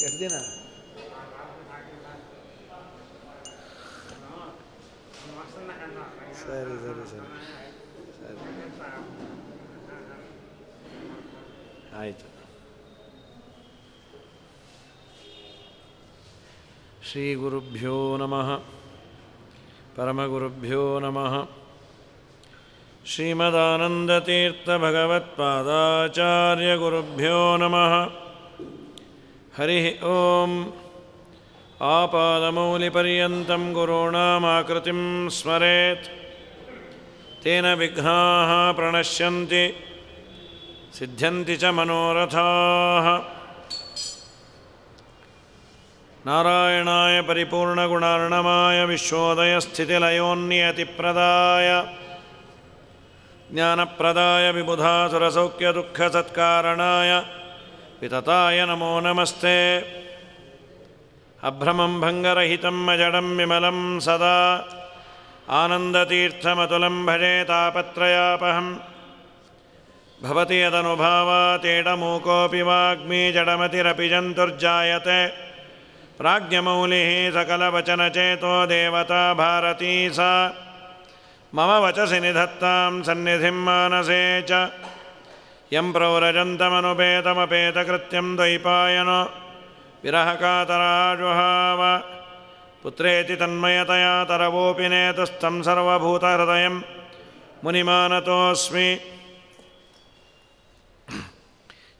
ಎಷ್ಟು ದಿನ? ಸರಿ ಸರಿ ಸರಿ ಸರಿ ಆಯಿತು. ಶ್ರೀ ಗುರುಭ್ಯೋ ನಮಃ. ಪರಮಗುರುಭ್ಯೋ ನಮಃ. ಶ್ರೀಮದಾನಂದತೀರ್ಥಭಗವತ್ಪಾದಾಚಾರ್ಯಗುರುಭ್ಯೋ ನಮಃ. ಹರಿ ಓಂ. ಆಪಾದಮೌಲಿಪರ್ಯಂతం ಗುರುಣಾಮಾಕೃತಿಂ ಸ್ಮರೇತ್. ತೇನ ವಿಘ್ನಾಃ ಪ್ರಣಶ್ಯಂತಿ ಸಿದ್ಧ್ಯಂತಿ ಚ ಮನೋರಥಾಃ. ನಾರಾಯಣಾಯ ಪರಿಪೂರ್ಣಗುಣಾರ್ಣವಾಯ ವಿಶ್ವೋದಯಸ್ಥಿತಿಲಯೋನ್ನಿಯತಿಪ್ರದಾಯ ಜ್ಞಾನಪ್ರದಾಯ ವಿಬುಧಾಸುರಸೌಖ್ಯದುಃಖಸತ್ಕಾರಣಾಯ ವಿತತಾಯ ನಮೋ ನಮಸ್ತೆ. ಅಭ್ರಮಂ ಭಂಗರಹಿತಂ ಅಜಡಂ ವಿಮಲಂ ಸದಾ ಆನಂದತೀರ್ಥಮತುಲಂ ಭಜೆ ತಾಪತ್ರಯಾಪಹಂ. ಭವತಿ ಯದನುಭಾವಾತೇಡಮೂಕೋऽಪಿ ವಾಗ್ಮೀ ಜಡಮತಿರಪಿ ಜಂತುರ್ಜಾಯತೆ ಪ್ರಾಜ್ಞಮೌಲಿಃ ಸಕಲವಚನಚೇತೋ ದೇವತಾ ಭಾರತೀ ಸಾ ಮಮ ವಚಸಿ ನಿಧತ್ತಾಂ ಸನ್ನಿಧಿಂ ಮಾನಸೇ ಚ. ಯಂ ಪ್ರವ್ರಜन्तಮನುಪೇತಮಪೇತಕೃತ್ಯಂ ದ್ವೈಪಾಯನೋ ವಿರಹಕಾತರಾಜುಹಾವ ಪುತ್ರೇತಿ ತನ್ಮಯತಯಾ ತರವೋಪಿ ನೇತಸ್ಥಂ ಸರ್ವಭೂತಹೃದಯಂ ಮುನಿಮಾನತೋಸ್ಮಿ.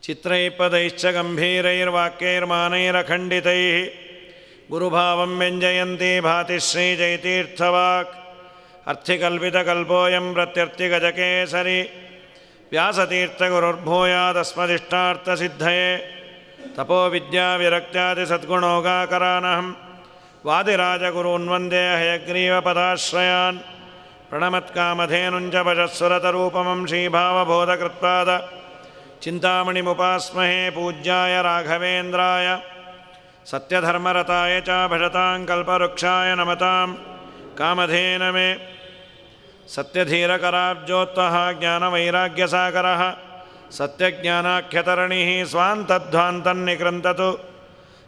ಚಿತ್ರೈಃಪದೈಶ್ಚ ಗಂಭೀರೈರ್ವಾಕ್ಯೈರ್ಮಾನೈರಖಂಡಿತೈಃ ಗುರುಭಾವಂ ವ್ಯಂಜಯಂತಿ ಭಾತಿ ಶ್ರೀಜಯತೀರ್ಥವಾಕ್. ಅರ್ಥಿಕಲ್ಪಿತಕಲ್ಪೋಯಂ ಪ್ರತ್ಯರ್ಥಿಗಜಕೇಸರಿ ವ್ಯಾಸತೀರ್ಥಗುರುರ್ಭೂಯಾದಸ್ಮದಿಷ್ಟಾರ್ಥಸಿದ್ಧಯೇ. ತಪೋವಿದ್ಯಾವಿರಕ್ತ್ಯಾದಿಸದ್ಗುಣೋಗಾಕರಾನಹಂ ವಾದಿರಾಜಗುರೂನ್ ವಂದೇ ಹಯಗ್ರೀವಪದಾಶ್ರಯಾನ್. ಪ್ರಣಮತ್ಕಾಮಧೇನುಂಚ ಭಜಸ್ಸುರತರೂಪಮಂ ಶ್ರೀಭಾವಬೋಧಕೃತ್ಪಾದ ಚಿಂತಾಮಣಿಮುಪಾಸ್ಮಹೇ. ಪೂಜ್ಯಾಯ ರಾಘವೇಂದ್ರಾಯ ಸತ್ಯಧರ್ಮರತಾಯ ಚ ಭಜತಾಂ ಕಲ್ಪವೃಕ್ಷಾಯ ನಮತಾಂ ಕಾಮಧೇನವೇ. ಸತ್ಯಧೀರಕರಾಬ್ಜೋತ್ತಃ ಜ್ಞಾನವೈರಾಗ್ಯಸಾಗರಃ ಸತ್ಯಜ್ಞಾನಾಖ್ಯತರಣಿಃ ಸ್ವಾಂತಧ್ವಾಂತನ್ನಿಕೃಂತತು.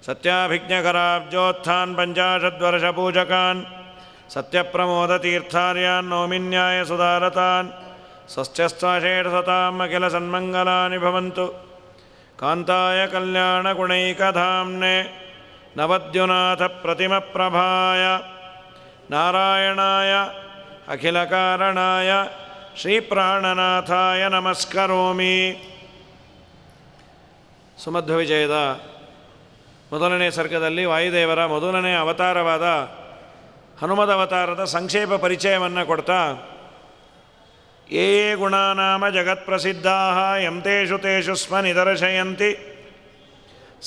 ಸತ್ಯಾಭಿಜ್ಞಕರಾಬ್ಜೋತ್ಥಾನ್ ಪಂಚಾಶದ್ವರ್ಷಪೂಜಕಾನ್ ಸತ್ಯಪ್ರಮೋದತೀರ್ಥಾರ್ಯಾನ್ ನೌಮಿನ್ಯಾಯ ಸುಧಾರತಾನ್. ಸ್ವಸ್ಥ್ಯಸ್ತ್ವಷೇಢಸತಾಂ ಅಖಿಲ ಸನ್ಮಂಗಲಾನಿ ಭವಂತು. ಕಾಂತಾಯ ಕಲ್ಯಾಣಗುಣೈಕಧಾಮ್ನೆ ನವದ್ಯುನಾಥ ಪ್ರತಿಮಪ್ರಭಾಯ ನಾರಾಯಣಾಯ ಅಖಿಲಕಾರಣಾಯ ಶ್ರೀಪ್ರಾಣನಾಥಾಯ ನಮಸ್ಕರೋಮಿ. ಸುಮಧ್ವವಿಜಯದ ಮೊದಲನೇ ಸರ್ಗದಲ್ಲಿ ವಾಯುದೇವರ ಮೊದಲನೇ ಅವತಾರವಾದ ಹನುಮದವತಾರದ ಸಂಕ್ಷೇಪ ಪರಿಚಯವನ್ನು ಕೊಡ್ತಾ, ಯೇ ಗುಣಾನಾಮ ಜಗತ್ಪ್ರಸಿದ್ಧಾಃ ಯಂ ತೇಷು ತೇಷು ಸ್ಮ ನಿದರ್ಶಯಂತಿ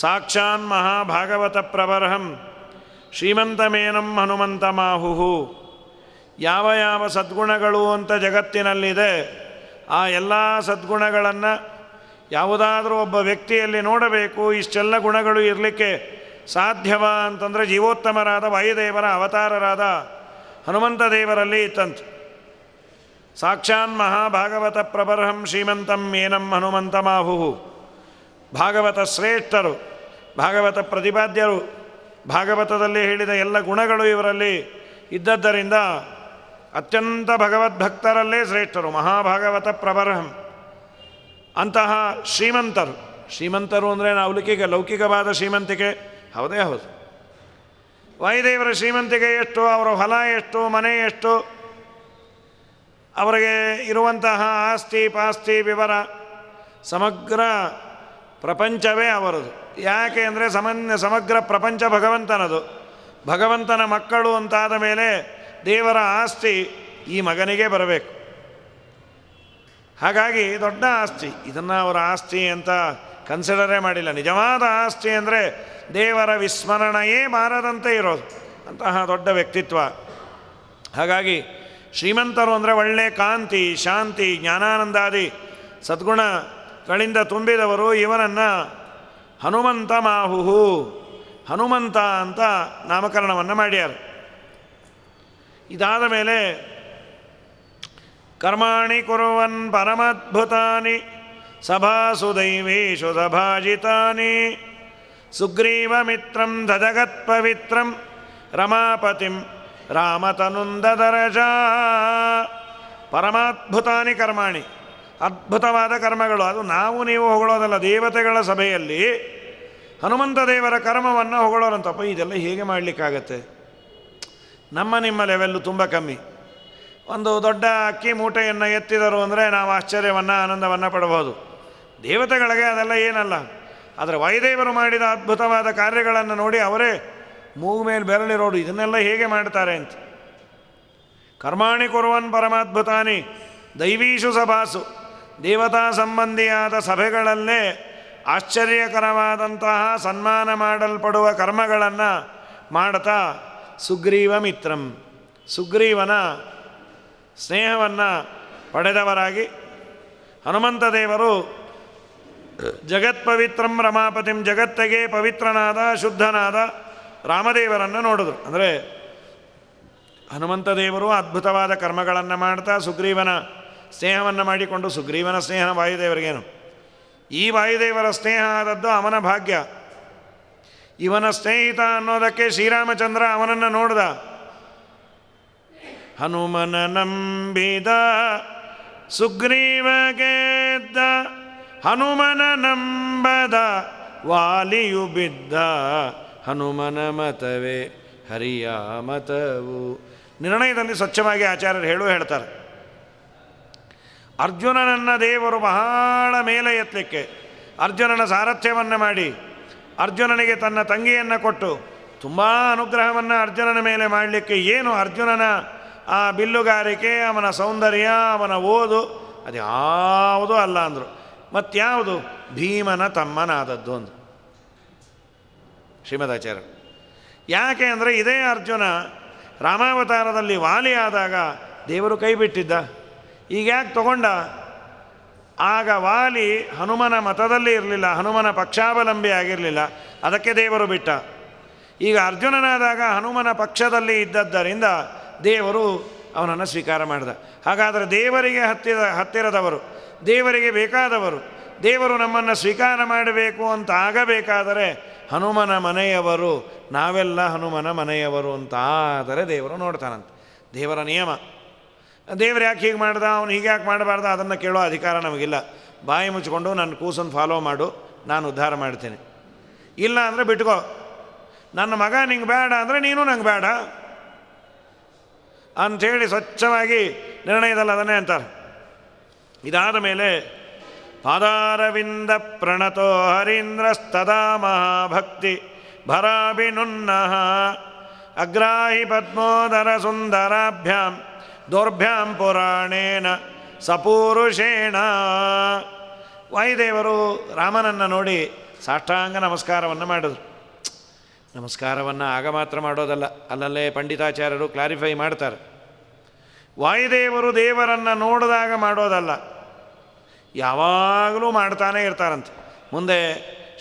ಸಾಕ್ಷಾನ್ ಮಹಾಭಾಗವತ ಪ್ರಬರ್ಹಂ ಶ್ರೀಮಂತಮೇನಂ ಹನುಮಂತಮಾಹುಃ. ಯಾವ ಯಾವ ಸದ್ಗುಣಗಳು ಅಂತ ಜಗತ್ತಿನಲ್ಲಿದೆ, ಆ ಎಲ್ಲ ಸದ್ಗುಣಗಳನ್ನು ಯಾವುದಾದ್ರೂ ಒಬ್ಬ ವ್ಯಕ್ತಿಯಲ್ಲಿ ನೋಡಬೇಕು. ಇಷ್ಟೆಲ್ಲ ಗುಣಗಳು ಇರಲಿಕ್ಕೆ ಸಾಧ್ಯವ ಅಂತಂದರೆ ಜೀವೋತ್ತಮರಾದ ವಾಯುದೇವರ ಅವತಾರರಾದ ಹನುಮಂತ ದೇವರಲ್ಲಿ ಇತ್ತಂತೆ. ಸಾಕ್ಷಾನ್ ಮಹಾಭಾಗವತ ಪ್ರಬರ್ಹಂ ಶ್ರೀಮಂತಂ ಏನಂ ಹನುಮಂತಮಾಹುಃ. ಭಾಗವತ ಶ್ರೇಷ್ಠರು, ಭಾಗವತ ಪ್ರತಿಪಾದ್ಯರು, ಭಾಗವತದಲ್ಲಿ ಹೇಳಿದ ಎಲ್ಲ ಗುಣಗಳು ಇವರಲ್ಲಿ ಇದ್ದದ್ದರಿಂದ ಅತ್ಯಂತ ಭಗವದ್ಭಕ್ತರಲ್ಲೇ ಶ್ರೇಷ್ಠರು. ಮಹಾಭಾಗವತ ಪ್ರಬರ್ಹಂ ಅಂತಹ ಶ್ರೀಮಂತರು. ಶ್ರೀಮಂತರು ಅಂದರೆ ನಾವು ಲೌಕಿಕವಾದ ಶ್ರೀಮಂತಿಕೆ ಹೌದೇ ಹೌದು. ವಾಯುದೇವರ ಶ್ರೀಮಂತಿಕೆ ಎಷ್ಟು, ಅವರ ಹೊಲ ಎಷ್ಟು, ಮನೆ ಎಷ್ಟು, ಅವರಿಗೆ ಇರುವಂತಹ ಆಸ್ತಿ ಪಾಸ್ತಿ ವಿವರ, ಸಮಗ್ರ ಪ್ರಪಂಚವೇ ಅವರದು. ಯಾಕೆ ಅಂದರೆ ಸಮಗ್ರ ಪ್ರಪಂಚ ಭಗವಂತನದು. ಭಗವಂತನ ಮಕ್ಕಳು ಅಂತಾದ ಮೇಲೆ ದೇವರ ಆಸ್ತಿ ಈ ಮಗನಿಗೆ ಬರಬೇಕು. ಹಾಗಾಗಿ ದೊಡ್ಡ ಆಸ್ತಿ. ಇದನ್ನು ಅವರ ಆಸ್ತಿ ಅಂತ ಕನ್ಸಿಡರೇ ಮಾಡಿಲ್ಲ. ನಿಜವಾದ ಆಸ್ತಿ ಅಂದರೆ ದೇವರ ವಿಸ್ಮರಣೆಯೇ ಬಾರದಂತೆ ಇರೋದು, ಅಂತಹ ದೊಡ್ಡ ವ್ಯಕ್ತಿತ್ವ. ಹಾಗಾಗಿ ಶ್ರೀಮಂತರು ಅಂದರೆ ಒಳ್ಳೆ ಕಾಂತಿ, ಶಾಂತಿ, ಜ್ಞಾನಾನಂದಾದಿ ಸದ್ಗುಣಗಳಿಂದ ತುಂಬಿದವರು. ಇವನನ್ನು ಹನುಮಂತ ಮಾಹುಹು, ಹನುಮಂತ ಅಂತ ನಾಮಕರಣವನ್ನು ಮಾಡ್ಯಾರ. ಇದಾದ ಮೇಲೆ ಕರ್ಮಾಣಿ ಕುರುವನ್ ಪರಮದ್ಭುತಾನಿ ಸಭಾಸು ದೈವೇಶು ಸಭಾಜಿತಾನಿ ಸುಗ್ರೀವಮಿತ್ರಂ ದಜಗತ್ಪವಿತ್ರಂ ರಮಾಪತಿಂ ರಾಮತನುಂದದರಜ. ಪರಮಾದ್ಭುತಾನಿ ಕರ್ಮಾಣಿ, ಅದ್ಭುತವಾದ ಕರ್ಮಗಳು. ಅದು ನಾವು ನೀವು ಹೊಗಳೋದಲ್ಲ, ದೇವತೆಗಳ ಸಭೆಯಲ್ಲಿ ಹನುಮಂತ ದೇವರ ಕರ್ಮವನ್ನು ಹೊಗಳೋರಂತಪ್ಪ. ಇದೆಲ್ಲ ಹೇಗೆ ಮಾಡಲಿಕ್ಕಾಗತ್ತೆ? ನಮ್ಮ ನಿಮ್ಮ ಲೆವೆಲ್ಲು ತುಂಬ ಕಮ್ಮಿ. ಒಂದು ದೊಡ್ಡ ಅಕ್ಕಿ ಮೂಟೆಯನ್ನು ಎತ್ತಿದರು ಅಂದರೆ ನಾವು ಆಶ್ಚರ್ಯವನ್ನು ಆನಂದವನ್ನು ಪಡಬಹುದು. ದೇವತೆಗಳಿಗೆ ಅದೆಲ್ಲ ಏನಲ್ಲ. ಆದರೆ ವಾಯುದೇವರು ಮಾಡಿದ ಅದ್ಭುತವಾದ ಕಾರ್ಯಗಳನ್ನು ನೋಡಿ ಅವರೇ ಮೂಗು ಮೇಲೆ ಬೆರಳಿರೋಡು, ಇದನ್ನೆಲ್ಲ ಹೇಗೆ ಮಾಡ್ತಾರೆ ಅಂತ. ಕರ್ಮಾಣಿ ಕುರುವನ್ ಪರಮಾದ್ಭುತಾನಿ ದೈವೀಷು ಸಭಾಸು, ದೇವತಾ ಸಂಬಂಧಿಯಾದ ಸಭೆಗಳಲ್ಲೇ ಆಶ್ಚರ್ಯಕರವಾದಂತಹ ಸನ್ಮಾನ ಮಾಡಲ್ಪಡುವ ಕರ್ಮಗಳನ್ನು ಮಾಡ್ತಾ ಸುಗ್ರೀವ ಮಿತ್ರಂ, ಸುಗ್ರೀವನ ಸ್ನೇಹವನ್ನು ಪಡೆದವರಾಗಿ ಹನುಮಂತ ದೇವರು ಜಗತ್ಪವಿತ್ರಂ ರಮಾಪತಿಂ, ಜಗತ್ತಿಗೆ ಪವಿತ್ರನಾದ ಶುದ್ಧನಾದ ರಾಮದೇವರನ್ನು ನೋಡಿದ್ರು. ಅಂದರೆ ಹನುಮಂತ ದೇವರು ಅದ್ಭುತವಾದ ಕರ್ಮಗಳನ್ನು ಮಾಡ್ತಾ ಸುಗ್ರೀವನ ಸ್ನೇಹವನ್ನು ಮಾಡಿಕೊಂಡು, ಸುಗ್ರೀವನ ಸ್ನೇಹ ವಾಯುದೇವರಿಗೇನು, ಈ ವಾಯುದೇವರ ಸ್ನೇಹ ಆದದ್ದು ಅವನ ಭಾಗ್ಯ. ಇವನ ಸ್ನೇಹಿತ ಅನ್ನೋದಕ್ಕೆ ಶ್ರೀರಾಮಚಂದ್ರ ಅವನನ್ನು ನೋಡ್ದ. ಹನುಮನ ನಂಬಿದ ಸುಗ್ರೀವ ಗೆದ್ದ, ಹನುಮನ ನಂಬದ ವಾಲಿಯು ಬಿದ್ದ, ಹನುಮನ ಮತವೇ ಹರಿಯ ಮತವು. ನಿರ್ಣಯದಲ್ಲಿ ಸ್ವಚ್ಛವಾಗಿ ಆಚಾರ್ಯರು ಹೇಳ್ತಾರೆ, ಅರ್ಜುನನನ್ನು ದೇವರು ಬಹಳ ಮೇಲೆ ಎತ್ತಲಿಕ್ಕೆ, ಅರ್ಜುನನ ಸಾರಥ್ಯವನ್ನು ಮಾಡಿ ಅರ್ಜುನನಿಗೆ ತನ್ನ ತಂಗಿಯನ್ನು ಕೊಟ್ಟು ತುಂಬ ಅನುಗ್ರಹವನ್ನು ಅರ್ಜುನನ ಮೇಲೆ ಮಾಡಲಿಕ್ಕೆ, ಏನು ಅರ್ಜುನನ ಆ ಬಿಲ್ಲುಗಾರಿಕೆ, ಅವನ ಸೌಂದರ್ಯ, ಅವನ ಓದು ಅದ್ಯಾವುದೂ ಅಲ್ಲ ಅಂದರು. ಮತ್ಯಾವುದು? ಭೀಮನ ತಮ್ಮನಾದದ್ದು ಅಂದರು ಶ್ರೀಮದಾಚಾರ್ಯರು. ಯಾಕೆ ಅಂದರೆ ಇದೇ ಅರ್ಜುನ ರಾಮಾವತಾರದಲ್ಲಿ ವಾಲಿ ಆದಾಗ ದೇವರು ಕೈ ಬಿಟ್ಟಿದ್ದ. ಈಗ ಯಾಕೆ ತಗೊಂಡ? ಆಗ ವಾಲಿ ಹನುಮನ ಮತದಲ್ಲಿ ಇರಲಿಲ್ಲ, ಹನುಮನ ಪಕ್ಷಾವಲಂಬಿ ಆಗಿರಲಿಲ್ಲ, ಅದಕ್ಕೆ ದೇವರು ಬಿಟ್ಟ. ಈಗ ಅರ್ಜುನನಾದಾಗ ಹನುಮನ ಪಕ್ಷದಲ್ಲಿ ಇದ್ದದ್ದರಿಂದ ದೇವರು ಅವನನ್ನು ಸ್ವೀಕಾರ ಮಾಡಿದ. ಹಾಗಾದರೆ ದೇವರಿಗೆ ಹತ್ತಿರದವರು, ದೇವರಿಗೆ ಬೇಕಾದವರು, ದೇವರು ನಮ್ಮನ್ನು ಸ್ವೀಕಾರ ಮಾಡಬೇಕು ಅಂತ ಆಗಬೇಕಾದರೆ ಹನುಮನ ಮನೆಯವರು, ನಾವೆಲ್ಲ ಹನುಮನ ಮನೆಯವರು ಅಂತ ಆದರೆ ದೇವರು ನೋಡ್ತಾನಂತೆ. ದೇವರ ನಿಯಮ. ದೇವರು ಯಾಕೆ ಹೀಗೆ ಮಾಡ್ದ, ಅವನು ಹೀಗೆ ಯಾಕೆ ಮಾಡಬಾರ್ದ, ಅದನ್ನು ಕೇಳೋ ಅಧಿಕಾರ ನಮಗಿಲ್ಲ. ಬಾಯಿ ಮುಚ್ಚಿಕೊಂಡು ನನ್ನ ಕೂಸನ್ನು ಫಾಲೋ ಮಾಡು, ನಾನು ಉದ್ಧಾರ ಮಾಡ್ತೀನಿ. ಇಲ್ಲ ಅಂದರೆ ಬಿಟ್ಕೋ. ನನ್ನ ಮಗ ನಿಂಗೆ ಬೇಡ ಅಂದರೆ ನೀನು ನಂಗೆ ಬೇಡ ಅಂಥೇಳಿ ಸ್ವಚ್ಛವಾಗಿ ನಿರ್ಣಯದಲ್ಲಿ ಅದನ್ನೇ ಅಂತಾರೆ. ಇದಾದ ಮೇಲೆ ಪಾದಾರವಿಂದ ಪ್ರಣತೋ ಹರೀಂದ್ರಸ್ತದಾ ಮಹಾಭಕ್ತಿ ಭರಾಭಿನುನ್ನಃ ಅಗ್ರಾಹಿ ಪದ್ಮೋದರ ಸುಂದರಾಭ್ಯಾಂ ದೌರ್ಭ್ಯಾಂ ಪುರಾಣೇನ ಸಪೂರುಷೇಣ. ವಾಯುದೇವರು ರಾಮನನ್ನು ನೋಡಿ ಸಾಷ್ಟಾಂಗ ನಮಸ್ಕಾರವನ್ನು ಮಾಡಿದ್ರು. ನಮಸ್ಕಾರವನ್ನು ಆಗ ಮಾತ್ರ ಮಾಡೋದಲ್ಲ, ಅಲ್ಲಲ್ಲೇ ಪಂಡಿತಾಚಾರ್ಯರು ಕ್ಲಾರಿಫೈ ಮಾಡ್ತಾರೆ. ವಾಯುದೇವರು ದೇವರನ್ನು ನೋಡಿದಾಗ ಮಾಡೋದಲ್ಲ, ಯಾವಾಗಲೂ ಮಾಡ್ತಾನೇ ಇರ್ತಾರಂತೆ. ಮುಂದೆ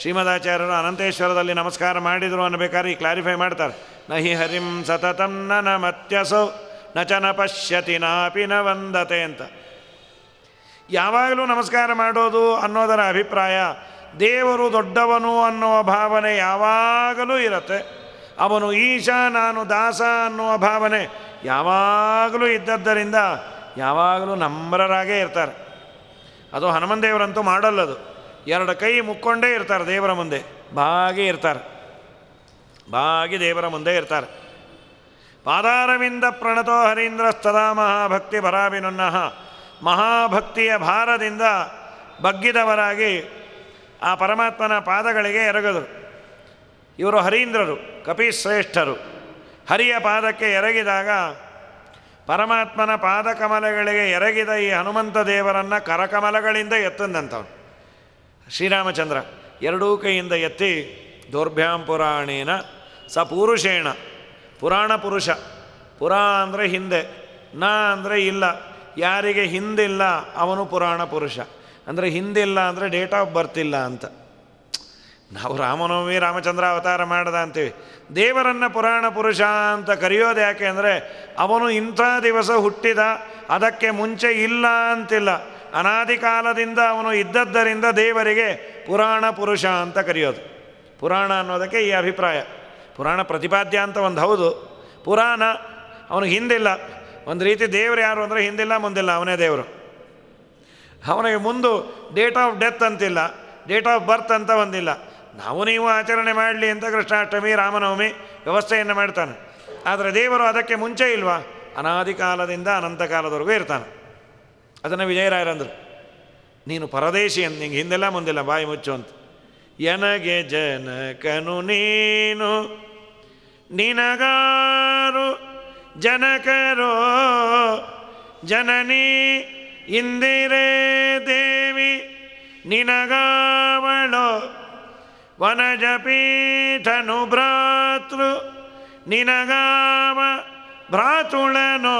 ಶ್ರೀಮದಾಚಾರ್ಯರು ಅನಂತೇಶ್ವರದಲ್ಲಿ ನಮಸ್ಕಾರ ಮಾಡಿದರು ಅನ್ನಬೇಕಾದ್ರೆ ಈ ಕ್ಲಾರಿಫೈ ಮಾಡ್ತಾರೆ. ನಹಿ ಹರಿಂ ಸತತಂ ನ ಮತ್ಯಸೌ ನ ಚ ನ ಪಶ್ಯತಿ ನಾಪಿ ನ ವಂದತೆ ಅಂತ. ಯಾವಾಗಲೂ ನಮಸ್ಕಾರ ಮಾಡೋದು ಅನ್ನೋದರ ಅಭಿಪ್ರಾಯ ದೇವರು ದೊಡ್ಡವನು ಅನ್ನುವ ಭಾವನೆ ಯಾವಾಗಲೂ ಇರುತ್ತೆ. ಅವನು ಈಶ, ನಾನು ದಾಸ ಅನ್ನುವ ಭಾವನೆ ಯಾವಾಗಲೂ ಇದ್ದದ್ದರಿಂದ ಯಾವಾಗಲೂ ನಮ್ರರಾಗೇ ಇರ್ತಾರೆ. ಅದು ಹನುಮಂತೇವರಂತೂ ಮಾಡಲ್ಲದು. ಎರಡು ಕೈ ಮುಕ್ಕೊಂಡೇ ಇರ್ತಾರೆ ದೇವರ ಮುಂದೆ, ಬಾಗಿ ಇರ್ತಾರೆ, ಬಾಗಿ ದೇವರ ಮುಂದೆ ಇರ್ತಾರೆ. ಪಾದಾರವಿಂದ ಪ್ರಣತೋ ಹರೀಂದ್ರಸ್ತದಾ ಮಹಾಭಕ್ತಿ ಭರಾಭಿನುನ್ನಃ. ಮಹಾಭಕ್ತಿಯ ಭಾರದಿಂದ ಬಗ್ಗಿದವರಾಗಿ ಆ ಪರಮಾತ್ಮನ ಪಾದಗಳಿಗೆ ಎರಗಿದರು. ಇವರು ಹರೀಂದ್ರರು, ಕಪಿಶ್ರೇಷ್ಠರು. ಹರಿಯ ಪಾದಕ್ಕೆ ಎರಗಿದಾಗ ಪರಮಾತ್ಮನ ಪಾದಕಮಲಗಳಿಗೆ ಎರಗಿದ ಈ ಹನುಮಂತ ದೇವರನ್ನು ಕರಕಮಲಗಳಿಂದ ಎತ್ತಂದಂಥವನು ಶ್ರೀರಾಮಚಂದ್ರ ಎರಡೂ ಕೈಯಿಂದ ಎತ್ತಿ ದೌರ್ಭ್ಯಾಂ ಪುರಾಣೇನ ಸ ಪೂರುಷೇಣ. ಪುರಾಣ ಪುರುಷ, ಪುರಾ ಅಂದರೆ ಹಿಂದೆ, ನ ಅಂದರೆ ಇಲ್ಲ. ಯಾರಿಗೆ ಹಿಂದಿಲ್ಲ ಅವನು ಪುರಾಣ ಪುರುಷ. ಅಂದರೆ ಹಿಂದಿಲ್ಲ ಅಂದರೆ ಡೇಟ್ ಆಫ್ ಬರ್ತ್ ಇಲ್ಲ ಅಂತ. ನಾವು ರಾಮನವಮಿ ರಾಮಚಂದ್ರ ಅವತಾರ ಮಾಡ್ದ ಅಂತೀವಿ. ದೇವರನ್ನು ಪುರಾಣ ಪುರುಷ ಅಂತ ಕರೆಯೋದು ಯಾಕೆ ಅಂದರೆ ಅವನು ಇಂಥ ದಿವಸ ಹುಟ್ಟಿದ, ಅದಕ್ಕೆ ಮುಂಚೆ ಇಲ್ಲ ಅಂತಿಲ್ಲ. ಅನಾದಿ ಕಾಲದಿಂದ ಅವನು ಇದ್ದದ್ದರಿಂದ ದೇವರಿಗೆ ಪುರಾಣ ಪುರುಷ ಅಂತ ಕರೆಯೋದು. ಪುರಾಣ ಅನ್ನೋದಕ್ಕೆ ಈ ಅಭಿಪ್ರಾಯ. ಪುರಾಣ ಪ್ರತಿಪಾದ್ಯ ಅಂತ ಒಂದು ಹೌದು, ಪುರಾಣ ಅವನಿಗೆ ಹಿಂದಿಲ್ಲ. ಒಂದು ರೀತಿ ದೇವರು ಯಾರು ಅಂದರೆ ಹಿಂದಿಲ್ಲ ಮುಂದಿಲ್ಲ, ಅವನೇ ದೇವರು. ಅವನಿಗೆ ಮುಂದು ಡೇಟ್ ಆಫ್ ಡೆತ್ ಅಂತಿಲ್ಲ, ಡೇಟ್ ಆಫ್ ಬರ್ತ್ ಅಂತ ಒಂದಿಲ್ಲ. ನಾವು ನೀವು ಆಚರಣೆ ಮಾಡಲಿ ಅಂತ ಕೃಷ್ಣಾಷ್ಟಮಿ ರಾಮನವಮಿ ವ್ಯವಸ್ಥೆಯನ್ನು ಮಾಡ್ತಾನೆ. ಆದರೆ ದೇವರು ಅದಕ್ಕೆ ಮುಂಚೆ ಇಲ್ವಾ, ಅನಾದಿ ಕಾಲದಿಂದ ಅನಂತ ಕಾಲದವರೆಗೂ ಇರ್ತಾನೆ. ಅದನ್ನು ವಿಜಯರಾಯರಂದರು, ನೀನು ಪರದೇಶಿ ಅಂತ, ನಿಂಗೆ ಹಿಂದೆಲ್ಲ ಮುಂದಿಲ್ಲ, ಬಾಯಿ ಮುಚ್ಚು ಅಂತ. ಎನಗೆ ಜನಕನು ನೀನು ನಿನಗಾರು ಜನಕರೋ ಜನನಿ ಇಂದಿರೇ ದೇವಿ ನಿನಗಾವಳೋ ವನಜಪೀಠನು ಭ್ರಾತೃ ನಿನಗಾವ ಭ್ರಾತುಳನೋ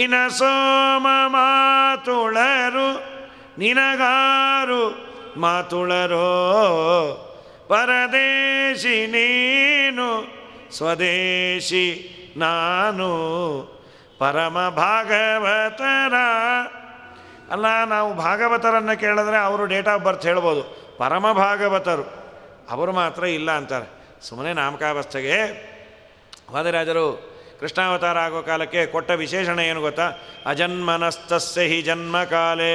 ಇನ ಸೋಮ ಮಾತುಳರು ನಿನಗಾರು ಮಾತುಳರೋ ಪರದೇಶಿ ನೀನು ಸ್ವದೇಶಿ ನಾನು ಪರಮ ಭಾಗವತರ. ಅಲ್ಲ, ನಾವು ಭಾಗವತರನ್ನು ಕೇಳಿದ್ರೆ ಅವರು ಡೇಟ್ ಆಫ್ ಬರ್ತ್ ಹೇಳ್ಬೋದು, ಪರಮ ಭಾಗವತರು ಅವರು ಮಾತ್ರ ಇಲ್ಲ ಅಂತಾರೆ. ಸುಮ್ಮನೆ ನಾಮಕಾವಸ್ಥೆಗೆ ವಾದಿರಾಜರು ಕೃಷ್ಣಾವತಾರ ಆಗೋ ಕಾಲಕ್ಕೆ ಕೊಟ್ಟ ವಿಶೇಷಣ ಏನು ಗೊತ್ತಾ? ಅಜನ್ಮನಸ್ತಸ್ಯ ಹಿ ಜನ್ಮಕಾಲೇ,